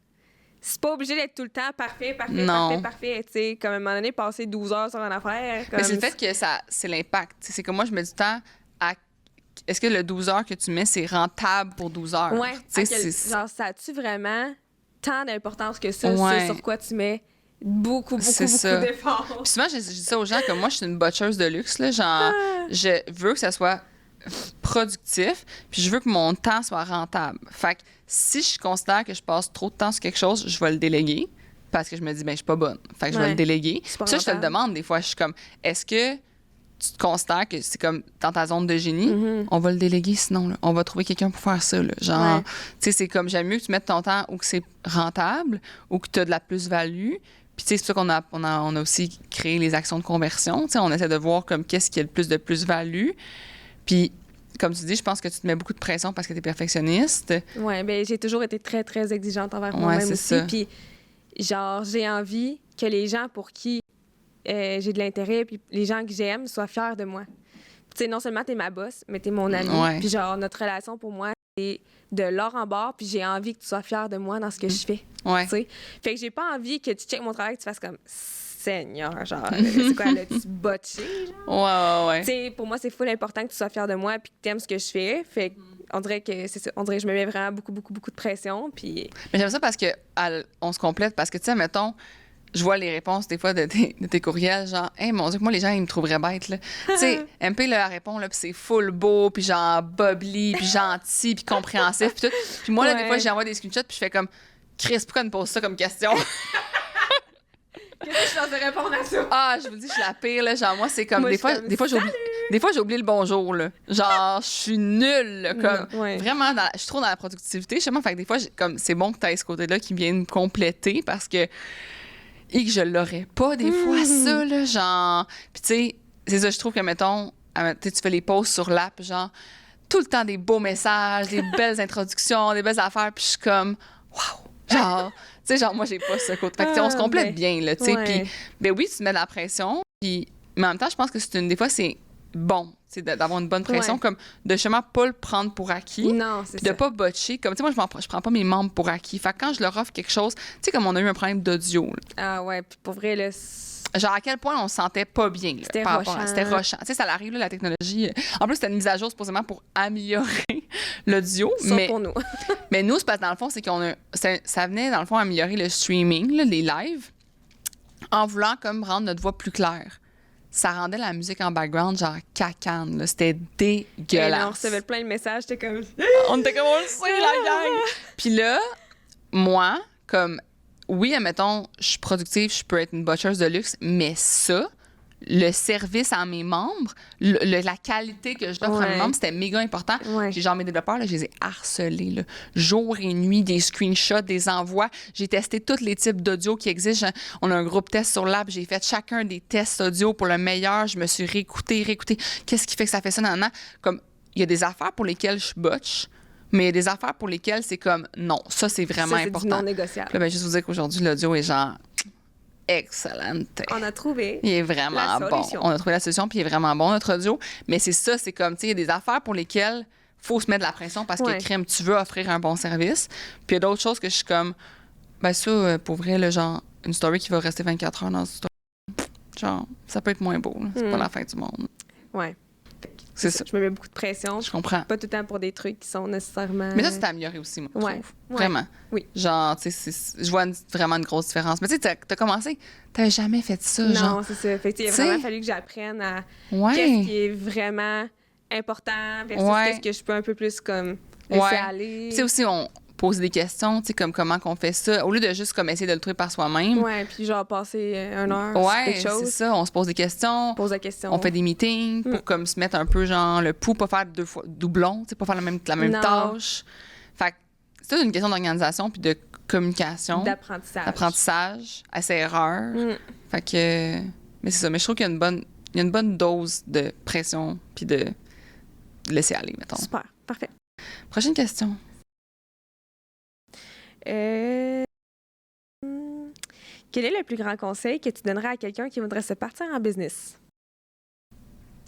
c'est pas obligé d'être tout le temps parfait, Non. parfait. Tu sais, comme à un moment donné, passer 12 heures sur une affaire. Comme... Mais c'est le fait que c'est l'impact. C'est comme moi, je mets du temps à. Est-ce que le 12 heures que tu mets, c'est rentable pour 12 heures? Ouais. Genre, ça a-tu vraiment tant d'importance que ça, c'est sur quoi tu mets beaucoup d'efforts? Puis souvent, je dis ça aux gens, comme moi, je suis une botcheuse de luxe, là. Genre, je veux que ça soit productif, puis je veux que mon temps soit rentable. Fait que si je considère que je passe trop de temps sur quelque chose, je vais le déléguer parce que je me dis, ben je suis pas bonne. Fait que je vais le déléguer. Ça, je te le demande des fois. Je suis comme, est-ce que tu te considères que c'est comme dans ta zone de génie? On va le déléguer sinon. Là. On va trouver quelqu'un pour faire ça. Là. Genre, tu sais, c'est comme, j'aime mieux que tu mettes ton temps où que c'est rentable, ou que tu as de la plus-value. Puis, tu sais, c'est pour ça qu'on a aussi créé les actions de conversion. Tu sais, on essaie de voir comme qu'est-ce qui a le plus de plus-value. Puis, comme tu dis, je pense que tu te mets beaucoup de pression parce que tu es perfectionniste. Oui, bien, j'ai toujours été très, très exigeante envers moi-même aussi. Ça. Puis, genre, j'ai envie que les gens pour qui j'ai de l'intérêt, puis les gens que j'aime soient fiers de moi. Tu sais, non seulement t'es ma boss, mais t'es mon amie. Puis, genre, notre relation pour moi, c'est de l'or en bord, puis j'ai envie que tu sois fier de moi dans ce que je fais. Tu sais? Fait que j'ai pas envie que tu checkes mon travail, que tu fasses comme... Seigneur, genre, c'est quoi, l'as-tu botché, genre? Ouais. Tu sais, pour moi, c'est full important que tu sois fier de moi puis que tu aimes ce que je fais. Fait on dirait que c'est ça. On dirait que je me mets vraiment beaucoup de pression. Puis... Mais j'aime ça parce que on se complète. Parce que, tu sais, mettons, je vois les réponses des fois de tes courriels, genre, hey, mon Dieu, que moi, les gens, ils me trouveraient bête, là. Tu sais, MP, là, répond, là, puis c'est full beau, puis genre, bubbly, puis gentil, puis compréhensif, puis tout. Puis moi, là, des fois, j'envoie des screenshots, puis je fais comme, Chris, pourquoi elle me pose ça comme question? Qu'est-ce que je suis censée répondre à ça? Ah, je vous dis, je suis la pire, là. Genre, moi, c'est comme, des fois, j'ai oublié le bonjour, là. Genre, je suis nulle, là, comme, vraiment, je suis trop dans la productivité, justement. Fait que des fois, comme, c'est bon que tu aies ce côté-là qui vient me compléter parce que, et que je l'aurais pas, des fois, ça, là, genre. Puis, tu sais, c'est ça, je trouve que, mettons, tu fais les posts sur l'app, genre, tout le temps des beaux messages, des belles introductions, des belles affaires, puis je suis comme, waouh! Genre, tu sais, genre, moi, j'ai pas ce côté. Fait que, on se complète bien, là, tu sais. Puis, ben oui, tu te mets de la pression. Puis, mais en même temps, je pense que des fois, c'est bon, tu sais, d'avoir une bonne pression, comme de justement pas le prendre pour acquis. Non, c'est ça. De pas botcher. Comme, tu sais, moi, je prends pas mes membres pour acquis. Fait que quand je leur offre quelque chose, tu sais, comme on a eu un problème d'audio. Ah ouais, puis pour vrai, là, genre à quel point on se sentait pas bien. Là, c'était rochant. C'était rochant. Tu sais, ça arrive, là, la technologie. En plus, c'était une mise à jour supposément pour améliorer l'audio. Mais pour nous. Mais nous, c'est parce que dans le fond, c'est ça venait, dans le fond, améliorer le streaming, là, les lives, en voulant comme rendre notre voix plus claire. Ça rendait la musique en background genre cacane. Là. C'était dégueulasse. On recevait plein de messages. J'étais comme... on était comme, on le sait, la gang! Puis là, moi, comme... Oui, admettons, je suis productive, je peux être une botcheuse de luxe, mais ça, le service à mes membres, la qualité que je offre à mes membres, c'était méga important. J'ai genre mes développeurs, là, je les ai harcelés, là, jour et nuit, des screenshots, des envois. J'ai testé tous les types d'audio qui existent. On a un groupe test sur l'app. J'ai fait chacun des tests audio pour le meilleur. Je me suis réécoutée. Qu'est-ce qui fait que ça fait ça? Nan, nan. Comme, il y a des affaires pour lesquelles je botche. Mais il y a des affaires pour lesquelles c'est comme non, ça c'est vraiment important. C'est non négociable. Là, ben, juste vous dire qu'aujourd'hui, l'audio est genre excellente. On a trouvé. Il est vraiment bon. On a trouvé la solution, puis il est vraiment bon, notre audio. Mais c'est ça, c'est comme, tu sais, il y a des affaires pour lesquelles il faut se mettre de la pression parce que crème, tu veux offrir un bon service. Puis il y a d'autres choses que je suis comme, ben ça, pour vrai, le genre, une story qui va rester 24 heures dans une story, genre, ça peut être moins beau. C'est pas la fin du monde. Ouais. C'est ça. Je me mets beaucoup de pression. Je comprends. Pas tout le temps pour des trucs qui sont nécessairement... Mais ça, c'est amélioré aussi, moi, je trouve. Vraiment. Oui. Genre, tu sais, je vois vraiment une grosse différence. Mais tu sais, t'as commencé, t'avais jamais fait ça, genre. Non, c'est ça. Fait que, il a vraiment fallu que j'apprenne à qu'est-ce qui est vraiment important versus qu'est-ce que je peux un peu plus, comme, laisser aller. Tu sais, aussi, on pose des questions, tu sais, comme comment qu'on fait ça, au lieu de juste comme essayer de le trouver par soi-même. Ouais, puis genre passer 1 heure sur quelque chose. C'est ça, on se pose des questions. On fait des meetings pour comme se mettre un peu genre le pouls, pas faire 2 fois doublon, tu sais, pas faire la même tâche. Fait que c'est une question d'organisation puis de communication. D'apprentissage, essai-erreur. Fait que, mais c'est ça, mais je trouve qu'il y a une bonne dose de pression puis de laisser aller, mettons. Super, parfait. Prochaine question. Quel est le plus grand conseil que tu donnerais à quelqu'un qui voudrait se partir en business?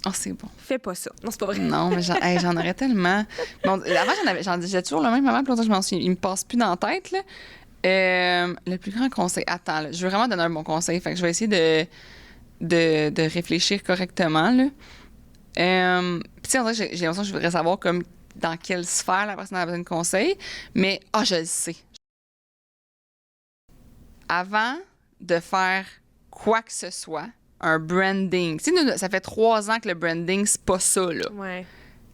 Oh, c'est bon. Fais pas ça. Non, c'est pas vrai. Non, mais j'en aurais tellement. Bon, avant, j'en disais toujours le même avant, puis l'autre, il me passe plus dans la tête, là. Le plus grand conseil. Attends, là, je veux vraiment donner un bon conseil. Fait que je vais essayer de réfléchir correctement. Là. Puis, tu sais, en fait, j'ai l'impression que je voudrais savoir comme dans quelle sphère la personne a besoin de conseils. Mais, je le sais. Avant de faire quoi que ce soit, un branding. Tu sais, ça fait 3 ans que le branding, c'est pas ça, là. Ouais.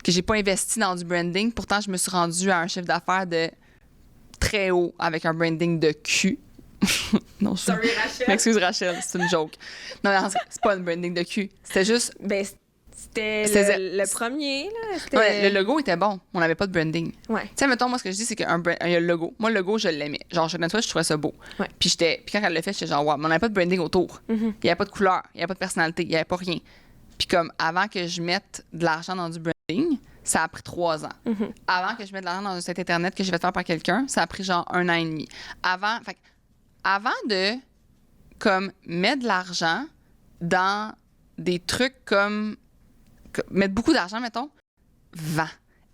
Que j'ai pas investi dans du branding. Pourtant, je me suis rendue à un chiffre d'affaires de très haut avec un branding de cul. Non, Sorry, Rachel. M'excuse, Rachel, c'est une joke. Non, c'est pas un branding de cul. C'était juste... Ben, c'était le premier, là. Ouais, le logo était bon. On n'avait pas de branding. Ouais. Tu sais, mettons, moi, ce que je dis, c'est qu'il y a le logo. Moi, le logo, je l'aimais. Genre, je trouvais ça beau. Ouais. Puis quand elle l'a fait, j'étais genre, wow, mais on n'avait pas de branding autour. Il n'y avait pas de couleur, il n'y avait pas de personnalité, il n'y avait pas rien. Puis comme, avant que je mette de l'argent dans du branding, ça a pris 3 ans. Avant que je mette de l'argent dans un site Internet que j'ai fait faire par quelqu'un, ça a pris genre 1 an et demi. Avant de, comme, mettre de l'argent dans des trucs comme mettre beaucoup d'argent, mettons, vends.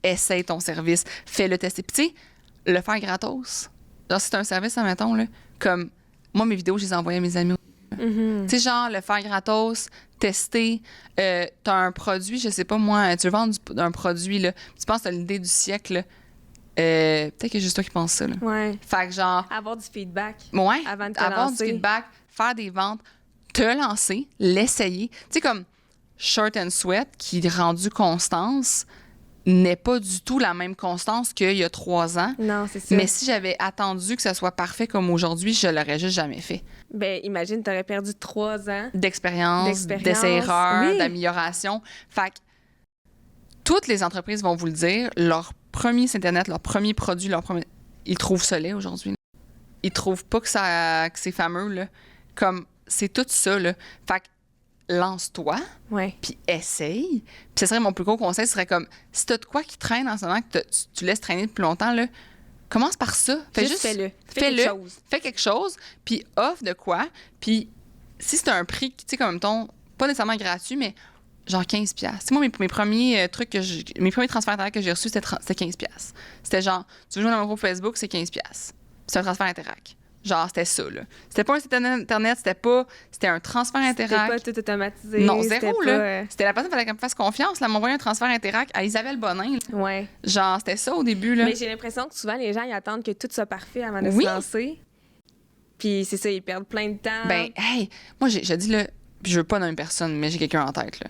Essaye ton service. Fais-le tester. Puis, tu sais, le faire gratos. Genre, si c'est un service, mettons, là, comme moi, mes vidéos, je les envoyais à mes amis. Tu sais, genre, le faire gratos, tester. T'as un produit, je sais pas moi, tu veux vendre un produit, là. Tu penses que t'as l'idée du siècle, là. Peut-être que c'est juste toi qui penses ça, là. Ouais. Fait que, genre. Avoir du feedback. Ouais. Avant de te avoir lancer. du feedback, faire des ventes, te lancer, l'essayer. Tu sais, comme Short and Sweat, qui est rendu Constance, n'est pas du tout la même Constance qu'il y a 3 ans. Non, c'est ça. Mais si j'avais attendu que ça soit parfait comme aujourd'hui, je l'aurais juste jamais fait. Ben, imagine, t'aurais perdu 3 ans. D'expérience, d'essais-erreurs, d'amélioration. Fait que toutes les entreprises vont vous le dire, leur premier site Internet, leur premier produit, ils trouvent ça laid aujourd'hui. Ils trouvent pas que c'est fameux, là. Comme, c'est tout ça, là. Fait que lance-toi, puis essaye. Puis ce serait mon plus gros conseil, ce serait comme, si t'as de quoi qui traîne en ce moment, que tu laisses traîner depuis longtemps, là, commence par ça. Juste fais-le. Fais quelque chose, puis offre de quoi. Puis si c'est un prix, tu sais, comme mettons, pas nécessairement gratuit, mais genre 15$. Tu sais, moi, mes premiers trucs mes premiers transferts Interact que j'ai reçus, c'était 15$. C'était genre, tu veux jouer dans mon groupe Facebook, c'est 15$. C'est un transfert Interact. Genre, c'était ça, là. C'était pas un site Internet, c'était un transfert Interact. C'était pas tout automatisé. Non, zéro, là. C'était la personne qui fallait qu'elle me fasse confiance, là, m'envoyer un transfert Interact à Isabelle Bonin. Là. Ouais. Genre, c'était ça au début, là. Mais j'ai l'impression que souvent, les gens, ils attendent que tout soit parfait avant de se lancer. Puis c'est ça, ils perdent plein de temps. Ben, hey, moi, j'ai dit, là, puis je veux pas nommer personne, mais j'ai quelqu'un en tête, là.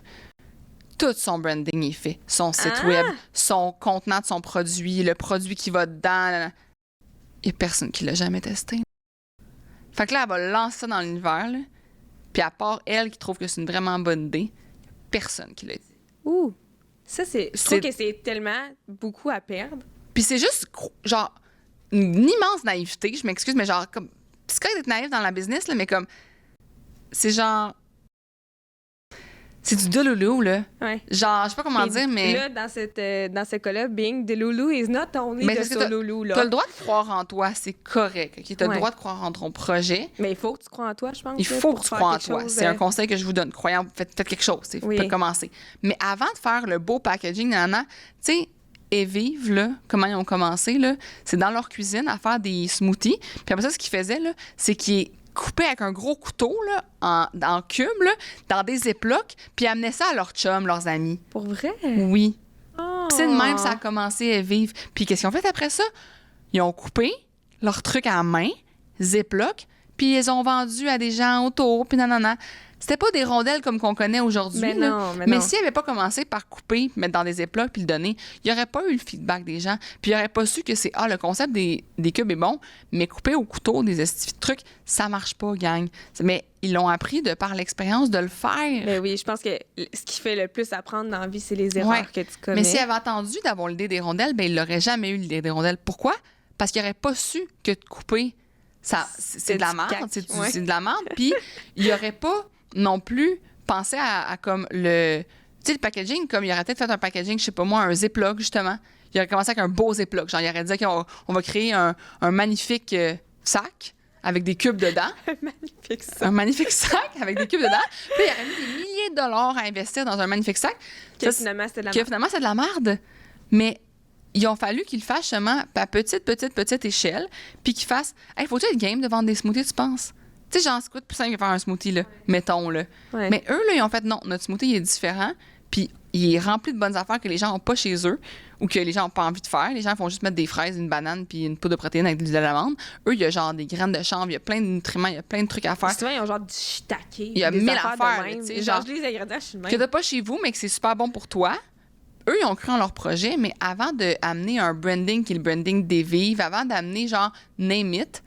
Tout son branding est fait. Son site web, son contenant de son produit, le produit qui va dedans. Il y a personne qui l'a jamais testé. Fait que là, elle va lancer ça dans l'univers, là. Puis à part elle qui trouve que c'est une vraiment bonne idée, personne qui l'a dit. Ouh! Ça, je trouve que c'est tellement beaucoup à perdre. Puis c'est juste, genre, une immense naïveté, je m'excuse, mais genre, comme, c'est correct d'être naïf dans la business, là, mais comme, c'est genre, c'est du Delulu, là. Ouais. Genre, je sais pas comment dire, mais... Là, dans ce cas-là, being Delulu is not only mais the Solulu, là. T'as le droit de croire en toi, c'est correct, OK? T'as le droit de croire en ton projet. Mais il faut que tu crois en toi, je pense. Il faut que tu crois en toi. C'est un conseil que je vous donne. Croyez, faites quelque chose, vous pouvez commencer. Mais avant de faire le beau packaging, tu sais, Evive, là, comment ils ont commencé, là, c'est dans leur cuisine à faire des smoothies. Puis après ça, ce qu'ils faisaient, là, c'est qu'ils coupaient avec un gros couteau, là, en cubes, là, dans des ziplocs, puis amenaient ça à leurs chums, leurs amis. Pour vrai? Oui. Oh. Puis c'est de même, ça a commencé à vivre. Puis qu'est-ce qu'ils ont fait après ça? Ils ont coupé leur truc à main, ziploc, puis ils ont vendu à des gens autour, puis nanana. C'était pas des rondelles comme qu'on connaît aujourd'hui. Mais non. Mais s'ils n'avaient pas commencé par couper, mettre dans des ziplocs puis le donner, il n'y aurait pas eu le feedback des gens. Puis ils n'auraient pas su que c'est le concept des cubes est bon, mais couper au couteau des trucs, ça marche pas, gang. Mais ils l'ont appris de par l'expérience de le faire. Mais oui, je pense que ce qui fait le plus apprendre dans la vie, c'est les erreurs que tu commets. Mais s'ils avaient attendu d'avoir l'idée des rondelles, ben ils n'auraient jamais eu l'idée des rondelles. Pourquoi? Parce qu'ils n'auraient pas su que de couper, c'est de la merde. C'est de la merde. Puis il n'y aurait pas non plus penser à comme le... Tu sais, le packaging, comme il aurait peut-être fait un packaging, je sais pas moi, un Ziploc, justement. Il aurait commencé avec un beau Ziploc. Genre, il aurait dit qu'on va créer un magnifique sac avec des cubes dedans. Un magnifique sac avec des cubes dedans. Puis il aurait mis des milliers de dollars à investir dans un magnifique sac. Finalement, c'est de la merde. Finalement, c'est de la merde. Mais ils ont fallu qu'ils le fassent justement à petite échelle, puis qu'ils fassent « Hey, faut-tu être game de vendre des smoothies, tu penses? » Tu sais, genre, c'est quoi de plus simple que faire un smoothie, là? Mettons, là. Ouais. Mais eux, là, ils ont fait « Non, notre smoothie, il est différent, puis il est rempli de bonnes affaires que les gens n'ont pas chez eux ou que les gens n'ont pas envie de faire. Les gens font juste mettre des fraises, une banane puis une poudre de protéines avec de l'huile d'amande. Eux, il y a genre des graines de chanvre, il y a plein de nutriments, il y a plein de trucs à faire. Souvent, ils ont genre du shiitake. Il y a des 1000 affaires affaires, de même. tu sais, Genre, genre, je lis les ingrédients, je suis de même. que t'as pas chez vous, mais que c'est super bon pour toi. Eux, ils ont cru en leur projet, mais avant d'amener un branding qui est le branding des Vives, avant d'amener genre Name It,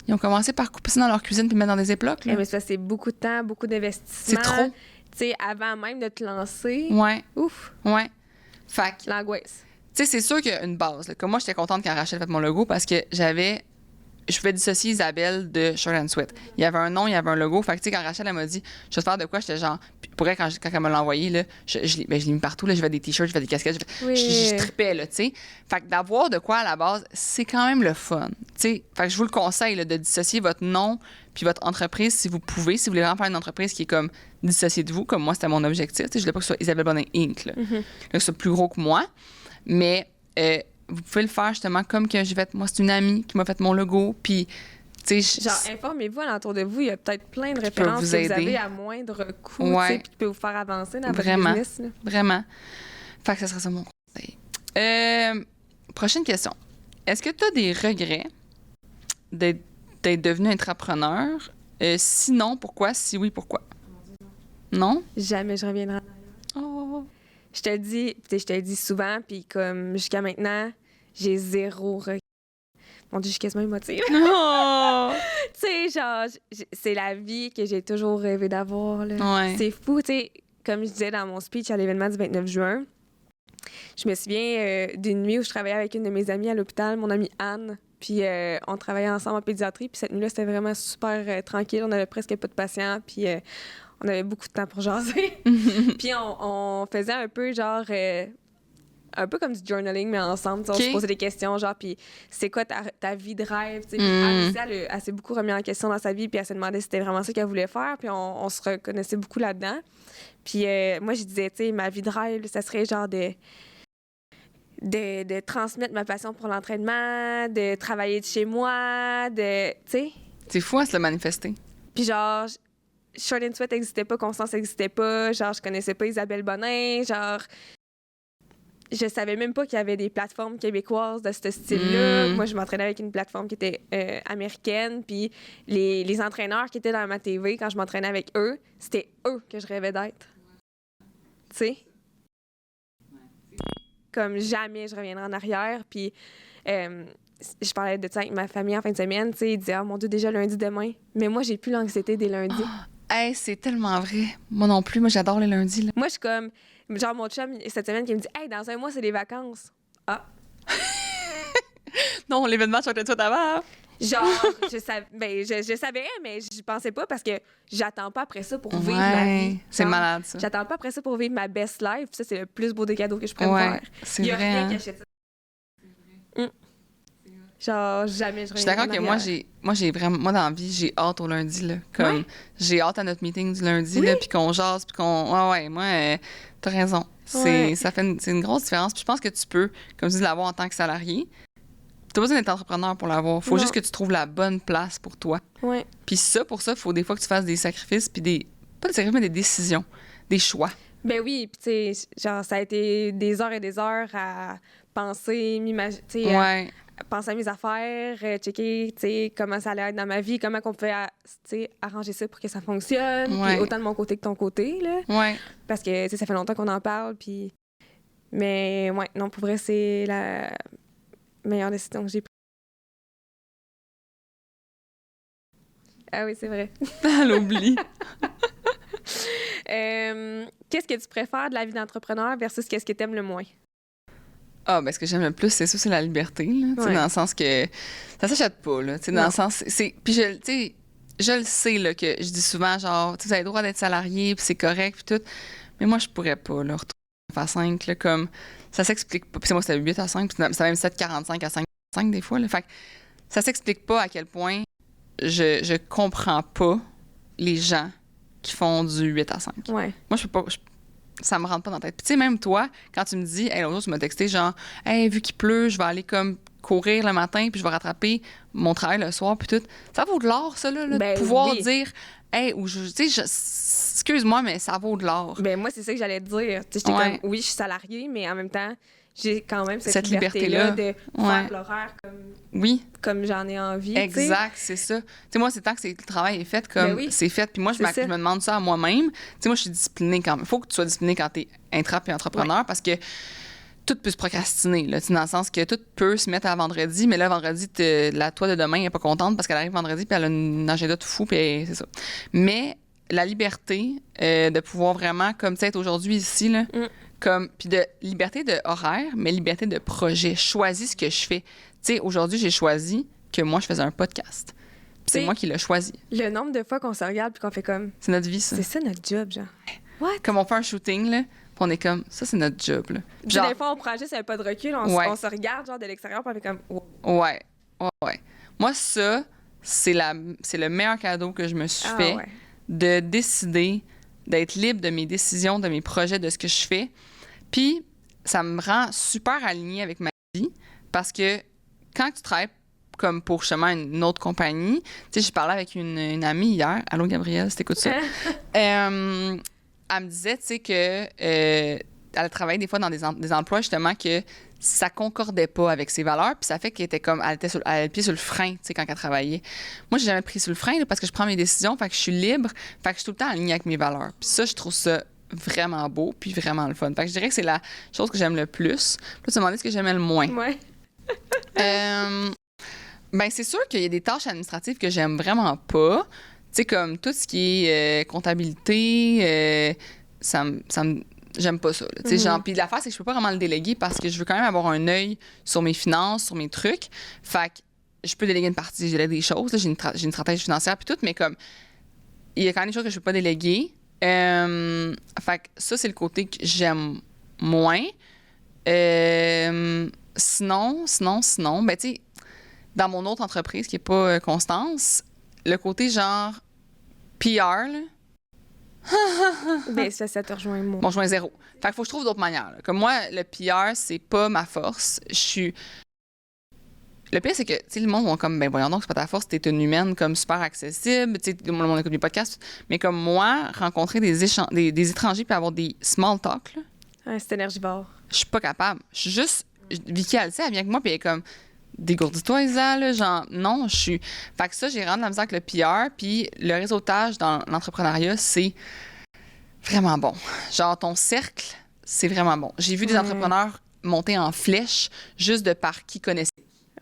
ils ont commencé par couper ça dans leur cuisine puis mettre dans des éplocs. Mais ça, c'est beaucoup de temps, beaucoup d'investissement. C'est trop. Tu sais, avant même de te lancer. Ouais. Ouf. Ouais. Fait que, L'angoisse. tu sais, c'est sûr qu'il y a une base. Là. Comme moi, j'étais contente quand Rachel a fait mon logo parce que je pouvais dissocier Isabelle de Short and Sweat. Il y avait un nom, il y avait un logo. Fait que, tu sais, quand Rachel, elle m'a dit, je vais te faire de quoi, j'étais genre, puis pour elle, quand elle me l'a envoyé, là, je l'ai mis partout, là, je fais des t-shirts, je fais des casquettes, je trippais, là, tu sais. Fait que d'avoir de quoi à la base, c'est quand même le fun, tu sais. Fait que je vous le conseille, là, de dissocier votre nom puis votre entreprise si vous pouvez. Si vous voulez vraiment faire une entreprise qui est comme dissociée de vous, comme moi, c'était mon objectif. Tu sais, je voulais pas que ce soit Isabelle Bonin Inc., là. Là, que ce soit plus gros que moi. Mais vous pouvez le faire justement comme que moi, c'est une amie qui m'a fait mon logo, puis genre, informez-vous alentour de vous. Il y a peut-être plein de références que vous avez à moindre coût, ouais. Puis qui peut vous faire avancer dans vraiment, votre business. Là. Vraiment. Fait que ça serait ça mon conseil. Prochaine question. Est-ce que tu as des regrets d'être devenu entrepreneur? Sinon, pourquoi? Si oui, pourquoi? Non? Jamais je reviendrai en arrière. Oh. Je te le dis souvent, puis comme jusqu'à maintenant, j'ai zéro regret. Mon Dieu, je suis quasiment émotive. Oh. Tu sais, genre, c'est la vie que j'ai toujours rêvé d'avoir. Là. Ouais. C'est fou, tu sais. Comme je disais dans mon speech à l'événement du 29 juin, je me souviens d'une nuit où je travaillais avec une de mes amies à l'hôpital, mon amie Anne. Puis on travaillait ensemble en pédiatrie. Puis cette nuit-là, c'était vraiment super tranquille. On avait presque pas de patients. Puis on avait beaucoup de temps pour jaser. Puis on faisait un peu genre... un peu comme du journaling, mais ensemble. On se posait des questions, genre, puis c'est quoi ta vie de rêve? Puis Anne aussi, elle s'est beaucoup remis en question dans sa vie, puis elle s'est demandé si c'était vraiment ça qu'elle voulait faire, puis on se reconnaissait beaucoup là-dedans. Puis moi, je disais, tu sais, ma vie de rêve, ça serait genre de transmettre ma passion pour l'entraînement, de travailler de chez moi, tu sais. C'est fou à se le manifester. Puis genre, Short and Sweat n'existait pas, Constance n'existait pas, genre, je connaissais pas Isabelle Bonin, genre... Je savais même pas qu'il y avait des plateformes québécoises de ce style-là. Moi, je m'entraînais avec une plateforme qui était américaine. Puis les entraîneurs qui étaient dans ma TV, quand je m'entraînais avec eux, c'était eux que je rêvais d'être. Tu sais? Comme jamais je reviendrai en arrière. Puis je parlais de ça avec ma famille en fin de semaine. Tu sais, ils disaient « Oh mon Dieu, déjà lundi demain. » Mais moi, j'ai plus l'anxiété des lundis. Hey, c'est tellement vrai. Moi non plus. Moi, j'adore les lundis. Là. Moi, je suis comme... Genre, mon chum, cette semaine, qui me dit « Hey, dans un mois, c'est les vacances. » Ah! Non, l'événement, je tout avant. Genre, je savais, mais je pensais pas parce que j'attends pas après ça pour vivre ma vie. C'est malade, ça. J'attends pas après ça pour vivre ma best life. Ça, c'est le plus beau des cadeaux que je pourrais me faire. C'est Il y a vrai. rien qui achète ça. Genre, jamais je reviens. Je suis d'accord que moi, dans la vie, j'ai hâte au lundi, là. Comme, j'ai hâte à notre meeting du lundi, là, puis qu'on jase, puis qu'on... Ouais, moi, t'as raison. C'est une grosse différence. Puis je pense que tu peux, comme tu dis, l'avoir en tant que salarié. T'as pas besoin d'être entrepreneur pour l'avoir. Faut juste que tu trouves la bonne place pour toi. Ouais. Puis pour ça, il faut des fois que tu fasses des sacrifices, puis pas des sacrifices, mais des décisions, des choix. Ben oui, puis tu sais, genre, ça a été des heures et des heures à penser, m'imaginer, penser à mes affaires, checker, tu sais, comment ça allait être dans ma vie, comment on pouvait, arranger ça pour que ça fonctionne, puis autant de mon côté que ton côté, là. Ouais. Parce que, tu sais, ça fait longtemps qu'on en parle, puis... Mais, ouais, non, pour vrai, c'est la meilleure décision que j'ai prise. Ah oui, c'est vrai. Elle oublie. Qu'est-ce que tu préfères de la vie d'entrepreneur versus qu'est-ce que tu aimes le moins? Ah, ben ce que j'aime le plus, c'est ça, c'est la liberté, là. Ouais. Dans le sens que ça s'achète pas, là. Dans le sens, puis je le sais, là, que je dis souvent, genre, vous avez le droit d'être salarié, puis c'est correct, puis tout. Mais moi, je pourrais pas, là, retourner à 5, là, comme, ça s'explique pas. Puis moi, c'était 8 à 5, puis c'était même 7,45 à 5 des fois, là. Fait que ça s'explique pas à quel point je comprends pas les gens qui font du 8 à 5. Ouais. Moi, je peux pas... ça me rentre pas dans la tête. Puis tu sais, même toi, quand tu me dis, hey, l'autre jour, tu m'as texté genre, hey, vu qu'il pleut, je vais aller comme courir le matin, puis je vais rattraper mon travail le soir, puis tout. Ça vaut de l'or, ça, là, de pouvoir dire, hey, ou tu sais, excuse-moi, mais ça vaut de l'or. Ben moi, c'est ça que j'allais te dire. Tu sais, j'étais comme, oui, je suis salariée, mais en même temps, j'ai quand même cette liberté-là de faire l'horaire comme j'en ai envie. Exact, c'est ça. Tu sais, moi, c'est tant que le travail est fait comme c'est fait. Puis moi, je me demande ça à moi-même. Tu sais, moi, je suis disciplinée quand même. Il faut que tu sois disciplinée quand tu es intrap et entrepreneur parce que tout peut se procrastiner, là, dans le sens que tout peut se mettre à vendredi, mais là, vendredi, la toi de demain n'est pas contente parce qu'elle arrive vendredi puis elle a une agenda tout fou, puis c'est ça. Mais la liberté de pouvoir vraiment, comme tu sais, être aujourd'hui ici, là, puis de liberté de horaire, mais liberté de projet. Choisis ce que je fais. Tu sais, aujourd'hui, j'ai choisi que moi, je faisais un podcast. C'est moi qui l'ai choisi. Le nombre de fois qu'on se regarde puis qu'on fait comme... C'est notre vie, ça. C'est ça, notre job, genre. What? Comme on fait un shooting, là, puis on est comme... Ça, c'est notre job, là. Genre, des fois, on prend juste un pas de recul, on se regarde, genre, de l'extérieur, puis on fait comme... Oh. Ouais. Moi, ça, c'est le meilleur cadeau que je me suis fait de décider d'être libre de mes décisions, de mes projets, de ce que je fais. Puis, ça me rend super alignée avec ma vie parce que quand tu travailles comme pour justement une autre compagnie, tu sais, j'ai parlé avec une amie hier. Allô, Gabrielle, si t'écoutes ça. Elle me disait, tu sais, que elle travaillait des fois dans des emplois justement que ça concordait pas avec ses valeurs, puis ça fait qu'elle était comme, elle avait le pied sur le frein, tu sais, quand elle travaillait. Moi, j'ai jamais pris sur le frein là, parce que je prends mes décisions, fait que je suis libre, fait que je suis tout le temps alignée avec mes valeurs. Puis ça, je trouve ça vraiment beau, puis vraiment le fun. Fait que je dirais que c'est la chose que j'aime le plus. Puis là, tu me demandais ce que j'aimais le moins. Ouais. Ben c'est sûr qu'il y a des tâches administratives que j'aime vraiment pas. Tu sais, comme tout ce qui est comptabilité, j'aime pas ça. Tu sais, genre, puis l'affaire, c'est que je peux pas vraiment le déléguer parce que je veux quand même avoir un œil sur mes finances, sur mes trucs. Fait que je peux déléguer une partie, j'ai des choses. Là, j'ai une stratégie financière puis tout, mais comme il y a quand même des choses que je peux pas déléguer. Fait que ça, c'est le côté que j'aime moins. Sinon, ben tu sais, dans mon autre entreprise qui est pas Constance, le côté genre PR, là, ben ça te rejoint moi. Bon, je rejoins zéro. Fait qu'il faut que je trouve d'autres manières. Là. Comme moi, le PR, c'est pas ma force. Le pire, c'est que, tu sais, le monde vont comme, ben voyons donc, c'est pas ta force, t'es une humaine comme super accessible, tu sais, le monde écoute des podcasts. Mais comme moi, rencontrer des étrangers puis avoir des small talk, là. Ouais, c'est énergivore. Je suis pas capable. Je suis juste. Vicky, elle sait, elle vient avec moi puis elle est comme, dégourdis-toi, Isa, là. Genre, non, je suis. Fait que ça, j'ai rendu la misère avec le PR puis le réseautage dans l'entrepreneuriat, c'est vraiment bon. Genre, ton cercle, c'est vraiment bon. J'ai vu des entrepreneurs monter en flèche juste de par qui connaissaient.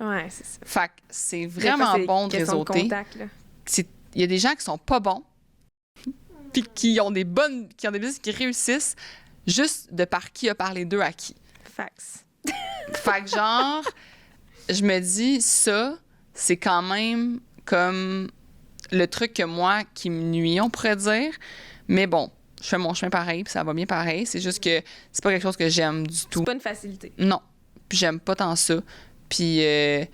Ouais, c'est ça. Fait que c'est vraiment bon de réseauter. Il y a des gens qui sont pas bons, puis qui ont des business qui réussissent juste de par qui a parlé d'eux à qui. Facts. Fait que genre, je me dis, ça, c'est quand même comme le truc que moi qui me nuit, on pourrait dire. Mais bon, je fais mon chemin pareil, puis ça va bien pareil. C'est juste que c'est pas quelque chose que j'aime du tout. C'est pas une facilité. Non. Puis j'aime pas tant ça. Puis, tu sais,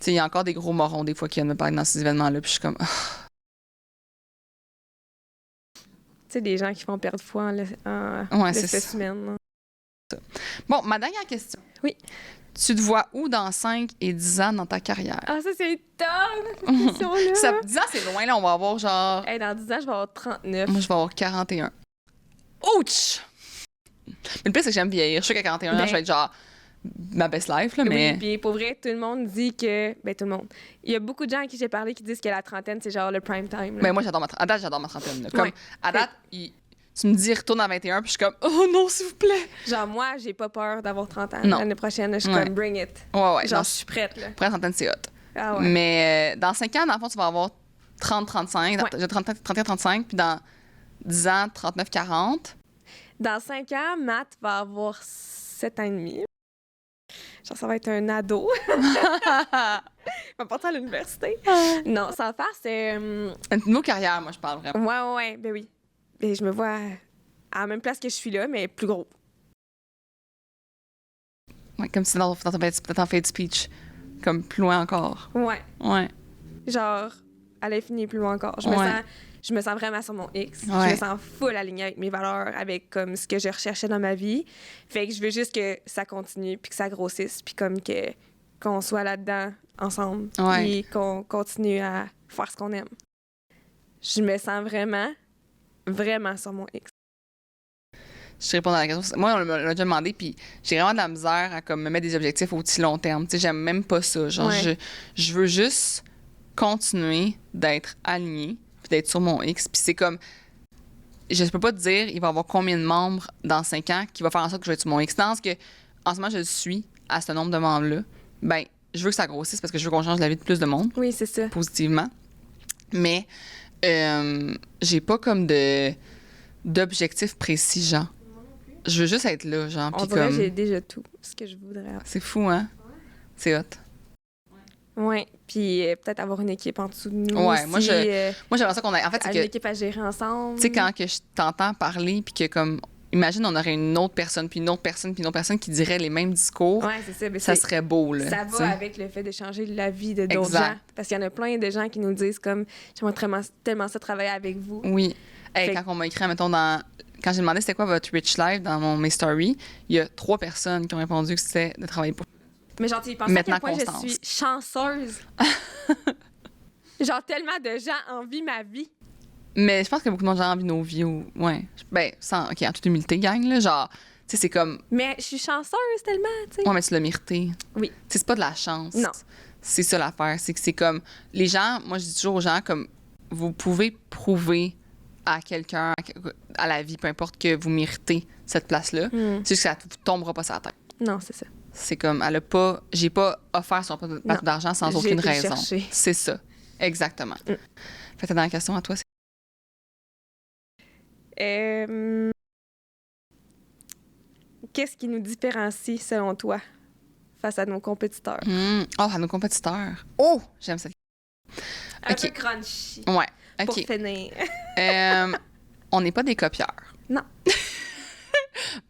il y a encore des gros morons des fois qui viennent me parler dans ces événements-là. Puis je suis comme... Tu sais, des gens qui font perdre foi en l'espèce humaine. Bon, ma dernière question. Oui. Tu te vois où dans 5 et 10 ans dans ta carrière? Ah, ça, c'est top, cette question-là. 10 ans, c'est loin, là. On va avoir genre... Hey, dans 10 ans, je vais avoir 39. Moi, je vais avoir 41. Ouch! Mais le pire, c'est que j'aime vieillir. Je sais qu'à 41 ans, je vais être genre... ma best life, là, mais... Oui, puis pour vrai, tout le monde dit que... Ben, tout le monde. Il y a beaucoup de gens à qui j'ai parlé qui disent que la trentaine, c'est genre le prime time. Là. Ben, moi, à date, j'adore ma trentaine. Là. Comme, à date, tu me dis, retourne à 21, puis je suis comme, oh non, s'il vous plaît. Genre, moi, j'ai pas peur d'avoir 30 ans. Non. L'année prochaine, je suis comme, bring it. Ouais. Genre, je suis prête, là. Après la trentaine, c'est hot. Ah ouais. Mais dans 5 ans, dans le fond, tu vas avoir 30-35. Ouais. J'ai 31-35, puis dans 10 ans, 39-40. Dans 5 ans, Matt va avoir 7 ans et demi. Genre, ça va être un ado. Il va partir à l'université. Non, ça va faire, c'est... Une nouvelle carrière, moi, je parle vraiment. Ouais, ben oui. Ben, je me vois à la même place que je suis là, mais plus gros. Ouais, comme si dans ta fête speech. Comme plus loin encore. Ouais. Ouais. Genre, à l'infini et plus loin encore. Je me sens vraiment sur mon X. Ouais. Je me sens full alignée avec mes valeurs, avec comme ce que je recherchais dans ma vie. Fait que je veux juste que ça continue, puis que ça grossisse, puis comme qu'on soit là-dedans ensemble, puis qu'on continue à faire ce qu'on aime. Je me sens vraiment, vraiment sur mon X. Je réponds à la question. Moi, on l'a déjà demandé, puis j'ai vraiment de la misère à comme, me mettre des objectifs au petit long terme. Tu sais, j'aime même pas ça. Genre, je veux juste continuer d'être alignée, puis d'être sur mon X. Puis c'est comme, je peux pas te dire, il va y avoir combien de membres dans 5 ans qui va faire en sorte que je vais être sur mon X. Dans ce que, en ce moment, je suis à ce nombre de membres-là, ben, je veux que ça grossisse parce que je veux qu'on change la vie de plus de monde. Oui, c'est ça. Positivement. Mais, j'ai pas comme d'objectifs précis, genre. Je veux juste être là, genre. On dirait que j'ai déjà tout ce que je voudrais. C'est fou, hein? C'est hot. Oui, puis peut-être avoir une équipe en dessous de nous. Ouais, aussi, moi, j'aimerais ça qu'on ait. En fait, c'est que. Une équipe à gérer ensemble. Tu sais, quand que je t'entends parler, puis que, comme. Imagine, on aurait une autre personne, puis une autre personne, puis une autre personne qui dirait les mêmes discours. Ouais, c'est ça. Mais ça serait beau, là. Ça va avec le fait de changer la vie de d'autres gens. Parce qu'il y en a plein de gens qui nous disent, comme, j'aimerais tellement ça travailler avec vous. Oui. Hey, quand on m'a écrit, mettons, quand j'ai demandé c'était quoi votre Rich Life dans mes stories, il y a 3 personnes qui ont répondu que c'était de travailler pour. Mais genre, tu penses à quel point je suis chanceuse. Genre, tellement de gens envient ma vie. Mais je pense que beaucoup de gens envient nos vies. Ouais. Ben, OK, en toute humilité, gang, là. Genre, tu sais, c'est comme. Mais je suis chanceuse tellement, tu sais. Ouais, mais tu l'as mérité. Oui. Tu sais, c'est pas de la chance. Non. C'est ça l'affaire. C'est que c'est comme. Les gens, moi, je dis toujours aux gens, comme, vous pouvez prouver à quelqu'un, à la vie, peu importe que vous méritez cette place-là. C'est juste que ça vous tombera pas sur la tête. Non, c'est ça. C'est comme, j'ai pas offert son plateau d'argent sans aucune raison. Chercher. C'est ça. Exactement. Fait ta dernière question à toi, c'est. Qu'est-ce qui nous différencie, selon toi, face à nos compétiteurs? À nos compétiteurs. Oh, j'aime ça. Un peu crunchy. Ouais. OK. Pour finir. On n'est pas des copieurs. Non.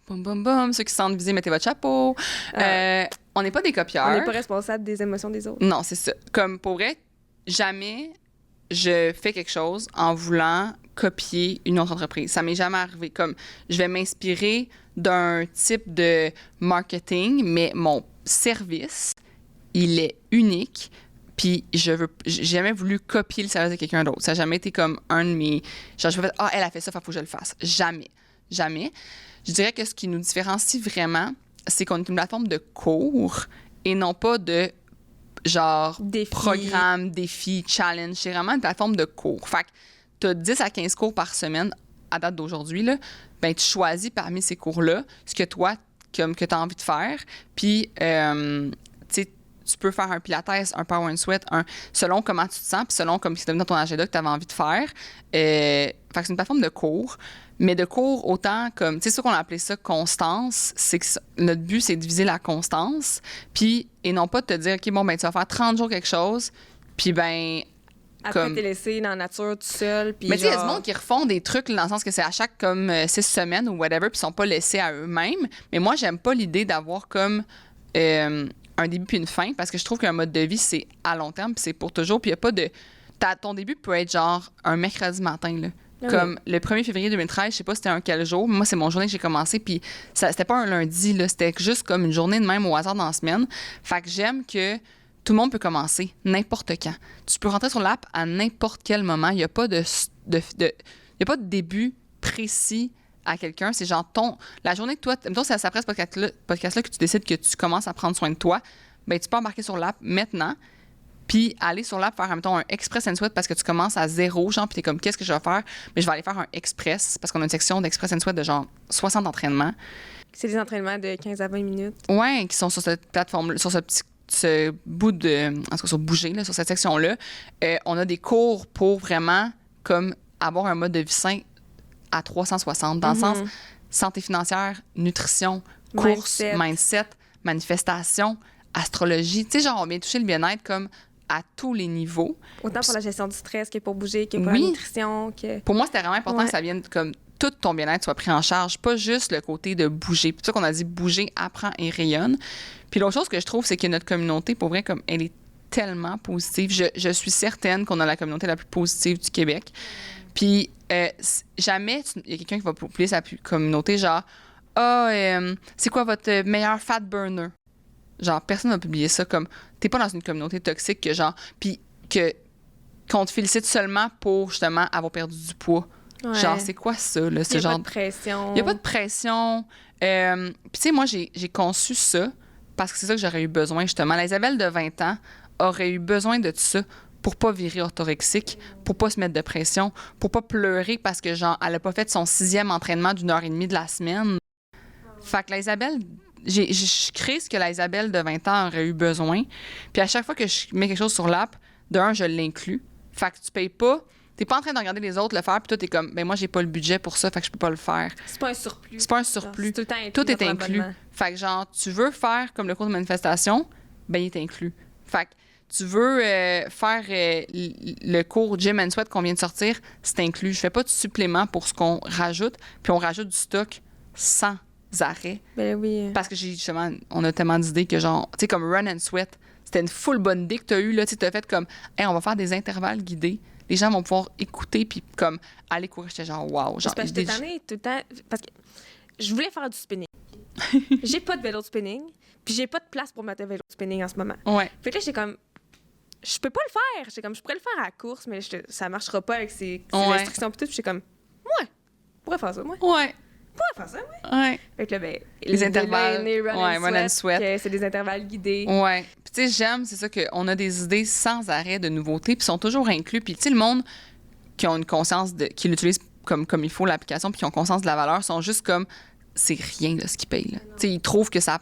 Boum, boum, boum. Ceux qui se sentent visés, mettez votre chapeau. On n'est pas des copieurs. On n'est pas responsable des émotions des autres. Non, c'est ça. Comme pour vrai, jamais je fais quelque chose en voulant copier une autre entreprise. Ça m'est jamais arrivé. Comme, je vais m'inspirer d'un type de marketing, mais mon service, il est unique. Puis j'ai jamais voulu copier le service de quelqu'un d'autre. Ça n'a jamais été comme un de mes. Genre, je me fais, elle a fait ça, il faut que je le fasse. Jamais. Jamais. Je dirais que ce qui nous différencie vraiment, c'est qu'on est une plateforme de cours et non pas de genre programme, défi, challenge. C'est vraiment une plateforme de cours. Fait que tu as 10 à 15 cours par semaine à date d'aujourd'hui, là. Ben, tu choisis parmi ces cours-là ce que toi, comme que tu as envie de faire. Puis, tu sais, tu peux faire un pilates, un power and sweat, selon comment tu te sens, puis selon comme c'est devenu dans ton agenda que tu avais envie de faire. Fait que c'est une plateforme de cours, mais de cours autant comme, tu sais, ce qu'on a appelé ça constance, c'est que notre but, c'est de viser la constance, puis, et non pas de te dire, OK, bon, ben, tu vas faire 30 jours quelque chose, puis, ben, après, t'es laissé dans la nature tout seul. Puis mais tu sais, il y a du monde qui refont des trucs là, dans le sens que c'est à chaque comme 6 semaines ou whatever, puis ils sont pas laissés à eux-mêmes. Mais moi, j'aime pas l'idée d'avoir comme un début puis une fin, parce que je trouve qu'un mode de vie, c'est à long terme, puis c'est pour toujours. Puis il n'y a pas de. Ton début peut être genre un mercredi matin, là. Oui. Comme le 1er février 2013, je sais pas c'était quel jour, mais moi, c'est mon journée que j'ai commencé, puis c'était pas un lundi, là. C'était juste comme une journée de même au hasard dans la semaine. Fait que j'aime que tout le monde peut commencer n'importe quand. Tu peux rentrer sur l'app à n'importe quel moment. Il n'y a pas de début précis à quelqu'un. C'est genre la journée que toi, mettons, c'est après ce podcast-là que tu décides que tu commences à prendre soin de toi, ben tu peux embarquer sur l'app maintenant, puis aller sur l'app faire, mettons, un express and sweat parce que tu commences à 0, genre, puis t'es comme, qu'est-ce que je vais faire? Mais je vais aller faire un express parce qu'on a une section d'express and sweat de genre 60 entraînements. C'est des entraînements de 15 à 20 minutes. Ouais, qui sont sur cette plateforme, sur ce bout de. En tout cas, sur bouger, là, sur cette section-là. On a des cours pour vraiment, comme, avoir un mode de vie sain à 360, dans le sens santé financière, nutrition, course, mindset, manifestation, astrologie. Tu sais, genre, on vient toucher le bien-être comme à tous les niveaux. Autant pour la gestion du stress que pour bouger, que pour la nutrition. Pour moi, c'était vraiment important que ça vienne comme tout ton bien-être soit pris en charge, pas juste le côté de bouger. C'est ça qu'on a dit, bouger, apprend et rayonne. Puis l'autre chose que je trouve, c'est que notre communauté, pour vrai, comme elle est tellement positive. Je suis certaine qu'on a la communauté la plus positive du Québec. Puis jamais il y a quelqu'un qui va publier sa communauté genre « c'est quoi votre meilleur fat burner? » Genre, personne n'a publié ça comme « T'es pas dans une communauté toxique que genre... » Puis qu'on te félicite seulement pour, justement, avoir perdu du poids. Ouais. Genre, c'est quoi ça, là? Il n'y a pas de pression. Il n'y a pas de pression. Puis, tu sais, moi, j'ai conçu ça parce que c'est ça que j'aurais eu besoin, justement. La Isabelle de 20 ans aurait eu besoin de tout ça pour pas virer orthorexique, pour pas se mettre de pression, pour pas pleurer parce que, genre, elle a pas fait son 6e entraînement d'1h30 de la semaine. Fait que la Isabelle... Je crée ce que la Isabelle de 20 ans aurait eu besoin. Puis à chaque fois que je mets quelque chose sur l'app, je l'inclus. Fait que tu payes pas. T'es pas en train de regarder les autres le faire, puis toi, t'es comme, ben moi, j'ai pas le budget pour ça, fait que je peux pas le faire. C'est pas un surplus. C'est pas un surplus. Genre, c'est tout est inclus. Fait que genre, tu veux faire comme le cours de manifestation, ben il est inclus. Fait que tu veux faire le cours Gym and Sweat qu'on vient de sortir, c'est inclus. Je fais pas de supplément pour ce qu'on rajoute, puis on rajoute du stock sans arrêt. Ben oui. Parce que justement, on a tellement d'idées que genre, tu sais, comme Run and Sweat, c'était une full bonne idée que tu as eue, là. Tu as fait comme, hey, on va faire des intervalles guidés. Les gens vont pouvoir écouter puis comme aller courir. J'étais genre, wow. Genre, parce que j'étais tannée tout le temps. Parce que je voulais faire du spinning. J'ai pas de vélo de spinning, puis j'ai pas de place pour mettre un vélo de spinning en ce moment. Ouais. Fait que là, j'étais comme, je peux pas le faire. J'étais comme, je pourrais le faire à la course, mais ça marchera pas avec ces restrictions pis tout. Puis j'étais comme, ouais, je pourrais faire ça, moi. Ouais. Faire ça, oui. Ouais. Fait que là, ben, les intervalles. Run and Sweat. C'est des intervalles guidés. Ouais. Puis tu sais, j'aime, c'est ça qu'on a des idées sans arrêt de nouveautés, puis sont toujours inclus. Puis tu sais, le monde qui ont une conscience qui l'utilise comme il faut l'application, puis qui ont conscience de la valeur, sont juste comme c'est rien là, ce qu'ils payent. Tu sais, ils trouvent que ça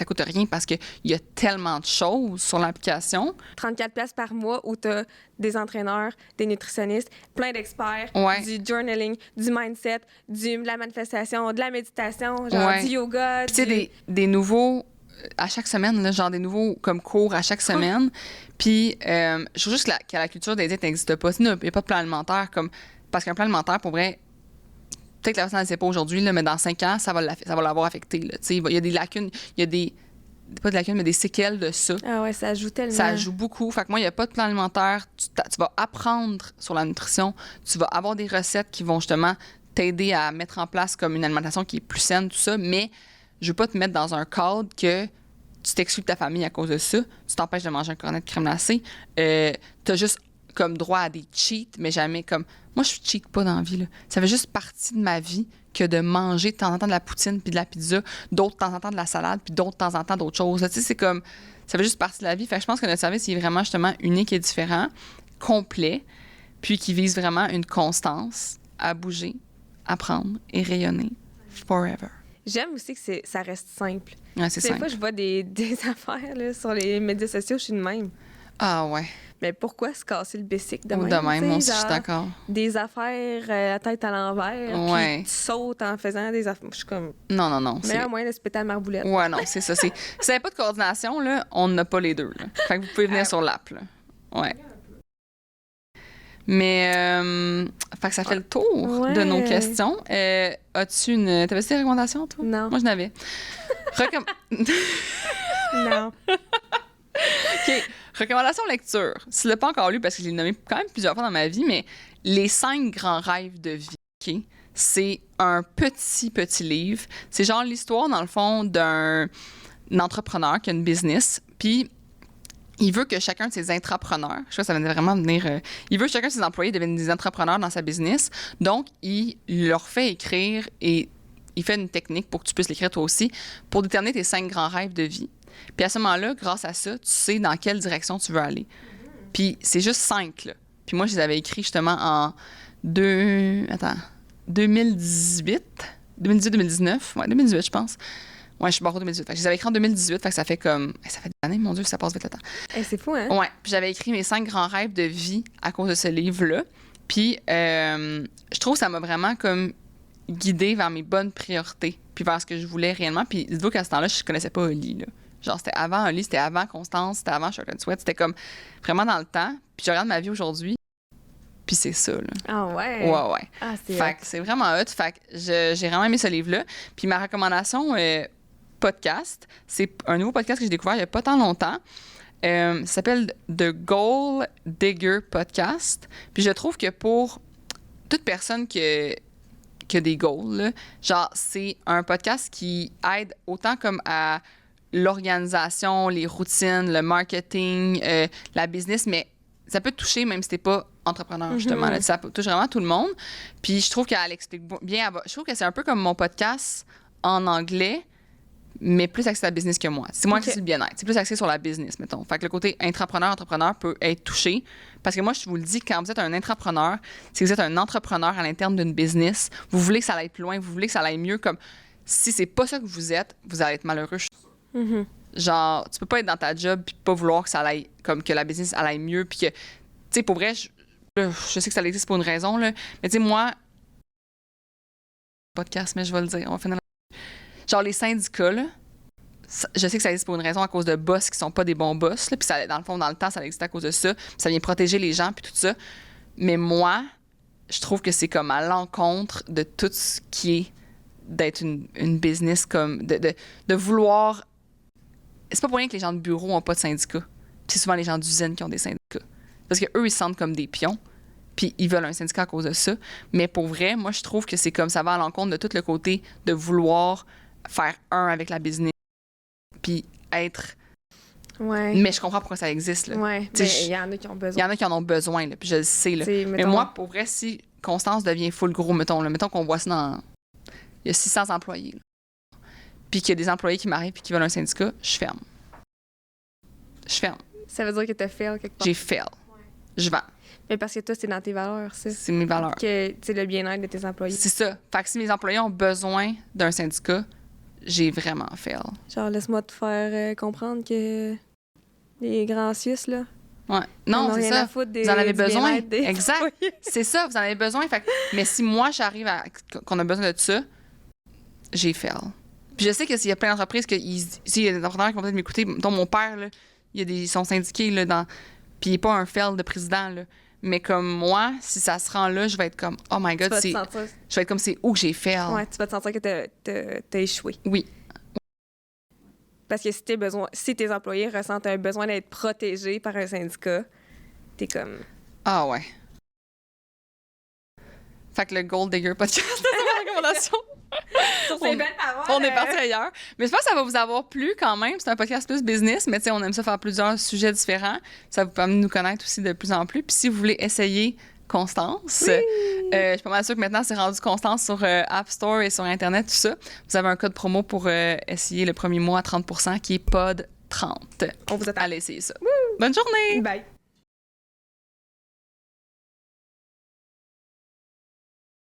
coûte rien parce qu'il y a tellement de choses sur l'application. 34$ par mois où tu as des entraîneurs, des nutritionnistes, plein d'experts, du journaling, du mindset, de la manifestation, de la méditation, genre du yoga. Puis tu sais, des nouveaux à chaque semaine, là, genre des nouveaux comme cours à chaque semaine. Puis je trouve juste que la culture des diètes n'existe pas. Il n'y a pas de plan alimentaire parce qu'un plan alimentaire, pour vrai, peut-être que la personne ne le sait pas aujourd'hui, là, mais dans 5 ans, ça va l'avoir affecté. Il y a des lacunes, pas de lacunes, mais des séquelles de ça. Ah ouais, ça joue tellement. Ça joue beaucoup. Fait que moi, il n'y a pas de plan alimentaire. Tu vas apprendre sur la nutrition. Tu vas avoir des recettes qui vont justement t'aider à mettre en place comme une alimentation qui est plus saine, tout ça. Mais je veux pas te mettre dans un cadre que tu t'exclus de ta famille à cause de ça. Tu t'empêches de manger un cornet de crème glacée. T'as juste comme droit à des cheats, mais jamais comme... Moi, je cheat pas dans la vie, là. Ça fait juste partie de ma vie que de manger de temps en temps de la poutine puis de la pizza, d'autres de temps en temps de la salade puis d'autres de temps en temps d'autres choses. Tu sais, c'est comme... Ça fait juste partie de la vie. Fait que je pense que notre service, il est vraiment justement unique et différent, complet, puis qui vise vraiment une constance à bouger, apprendre et rayonner forever. J'aime aussi que ça reste simple. Ouais, c'est simple. Des fois, je vois des affaires là, sur les médias sociaux, je suis de même. Ah ouais. Mais pourquoi se casser le basic de même? De même, moi aussi, je suis d'accord. Des affaires la tête à l'envers, puis tu sautes en faisant des affaires. Je suis comme... Non. Meilleur moyen de se péter à marboulette. Ouais, non, c'est ça. Si vous n'avez pas de coordination, là, on n'a pas les deux. Là. Fait que vous pouvez venir sur l'app. Là. Ouais. Mais, fait que ça fait le tour de nos questions. As-tu t'avais-tu des recommandations, toi? Non. Moi, je n'avais. Non. OK. Recommandation lecture. Si tu l'as pas encore lu, parce que je l'ai nommé quand même plusieurs fois dans ma vie, mais Les 5 grands rêves de vie. OK? C'est un petit livre. C'est genre l'histoire, dans le fond, d'un entrepreneur qui a une business. Puis, il veut que chacun de ses intrapreneurs, je sais pas, ça va vraiment venir... il veut que chacun de ses employés deviennent des entrepreneurs dans sa business. Donc, il leur fait écrire et il fait une technique pour que tu puisses l'écrire toi aussi, pour déterminer tes 5 grands rêves de vie. Puis à ce moment-là, grâce à ça, tu sais dans quelle direction tu veux aller. Puis c'est juste 5, là. Puis moi, je les avais écrits justement en 2018, 2019. Ouais, 2018, je pense. Ouais, je suis barreau 2018. Fait que je les avais écrits en 2018, fait que ça fait comme... ça fait des années, mon Dieu, ça passe vite le temps. C'est fou, hein? Ouais, puis j'avais écrit mes 5 grands rêves de vie à cause de ce livre-là. Puis je trouve que ça m'a vraiment comme guidée vers mes bonnes priorités, puis vers ce que je voulais réellement. Puis dites-vous qu'à ce temps-là, je connaissais pas Oli, là. Genre, c'était avant Oli, c'était avant Constance, c'était avant Shirt and Sweat. C'était comme vraiment dans le temps. Puis je regarde ma vie aujourd'hui, puis c'est ça, là. Ah ouais? Ouais. Ah, c'est fait que c'est vraiment hot. Fait que j'ai vraiment aimé ce livre-là. Puis ma recommandation podcast, c'est un nouveau podcast que j'ai découvert il y a pas tant longtemps. Ça s'appelle The Goal Digger Podcast. Puis je trouve que pour toute personne qui a des goals, là, genre, c'est un podcast qui aide autant comme à l'organisation, les routines, le marketing, la business, mais ça peut te toucher même si t'es pas entrepreneur, justement. Là, ça touche vraiment tout le monde. Puis je trouve qu'elle explique bien. Je trouve que c'est un peu comme mon podcast en anglais, mais plus axé sur la business que moi. C'est moins axé sur le bien-être. C'est plus axé sur la business, mettons. Fait que le côté entrepreneur peut être touché. Parce que moi, je vous le dis, quand vous êtes un entrepreneur, si vous êtes un entrepreneur à l'interne d'une business, vous voulez que ça aille plus loin, vous voulez que ça aille mieux. Comme si c'est pas ça que vous êtes, vous allez être malheureux, je suis sûre. Genre, tu peux pas être dans ta job puis pas vouloir que ça aille, comme que la business elle aille mieux. Puis que, tu sais, pour vrai, je sais que ça existe pour une raison, là. Mais tu sais, moi, podcast, mais je vais le dire, on va finir. Genre, les syndicats, là, je sais que ça existe pour une raison à cause de boss qui sont pas des bons boss, là, puis ça, dans le fond, dans le temps, ça existe à cause de ça, puis ça vient protéger les gens, puis tout ça. Mais moi, je trouve que c'est comme à l'encontre de tout ce qui est d'être une business, comme de vouloir... C'est pas pour rien que les gens de bureau ont pas de syndicat. C'est souvent les gens d'usine qui ont des syndicats. Parce qu'eux, ils se sentent comme des pions, puis ils veulent un syndicat à cause de ça. Mais pour vrai, moi, je trouve que c'est comme ça va à l'encontre de tout le côté de vouloir faire un avec la business, puis être... Ouais. Mais je comprends pourquoi ça existe, là. Ouais, mais il y en a qui ont besoin. Il y en a qui en ont besoin, là, puis je le sais, là. Mais moi, pour vrai, si Constance devient full gros, mettons qu'on voit ça dans... Il y a 600 employés, là. Puis qu'il y a des employés qui m'arrivent et qui veulent un syndicat, je ferme. Je ferme. Ça veut dire que t'as fail quelque part. J'ai fail. Ouais. Je vends. Mais parce que toi, c'est dans tes valeurs, ça. C'est mes valeurs. Que c'est le bien-être de tes employés. C'est ça. Fait que si mes employés ont besoin d'un syndicat, j'ai vraiment fail. Genre, laisse-moi te faire comprendre que les grands Suisses, là. Ouais. Non, c'est ça. Vous en avez besoin. Exact. C'est ça, vous en avez besoin. Fait que... Mais si moi, j'arrive à... qu'on a besoin de ça, j'ai fail. Puis je sais que s'il y a plein d'entreprises, s'il y a des entrepreneurs qui vont peut-être m'écouter, dont mon père, là, ils sont syndiqués, là, puis il n'est pas un fail de président, là. Mais comme moi, si ça se rend là, je vais être comme, oh my God, je vais être comme, c'est où que j'ai fail. Ouais, tu vas te sentir que t'as échoué. Oui. Parce que si tes employés ressentent un besoin d'être protégés par un syndicat, t'es comme... Ah ouais. Fait que le Gold Digger podcast, c'est ma recommandation. Sur ces belles paroles. On est parti ailleurs. Mais je pense que ça va vous avoir plu quand même. C'est un podcast plus business, mais tu sais, on aime ça faire plusieurs sujets différents. Ça vous permet de nous connaître aussi de plus en plus. Puis si vous voulez essayer Constance, je suis pas mal sûre que maintenant, c'est rendu Constance sur App Store et sur Internet, tout ça. Vous avez un code promo pour essayer le premier mois à 30% qui est POD30. On vous attend. Allez essayer ça. Bonne journée! Bye!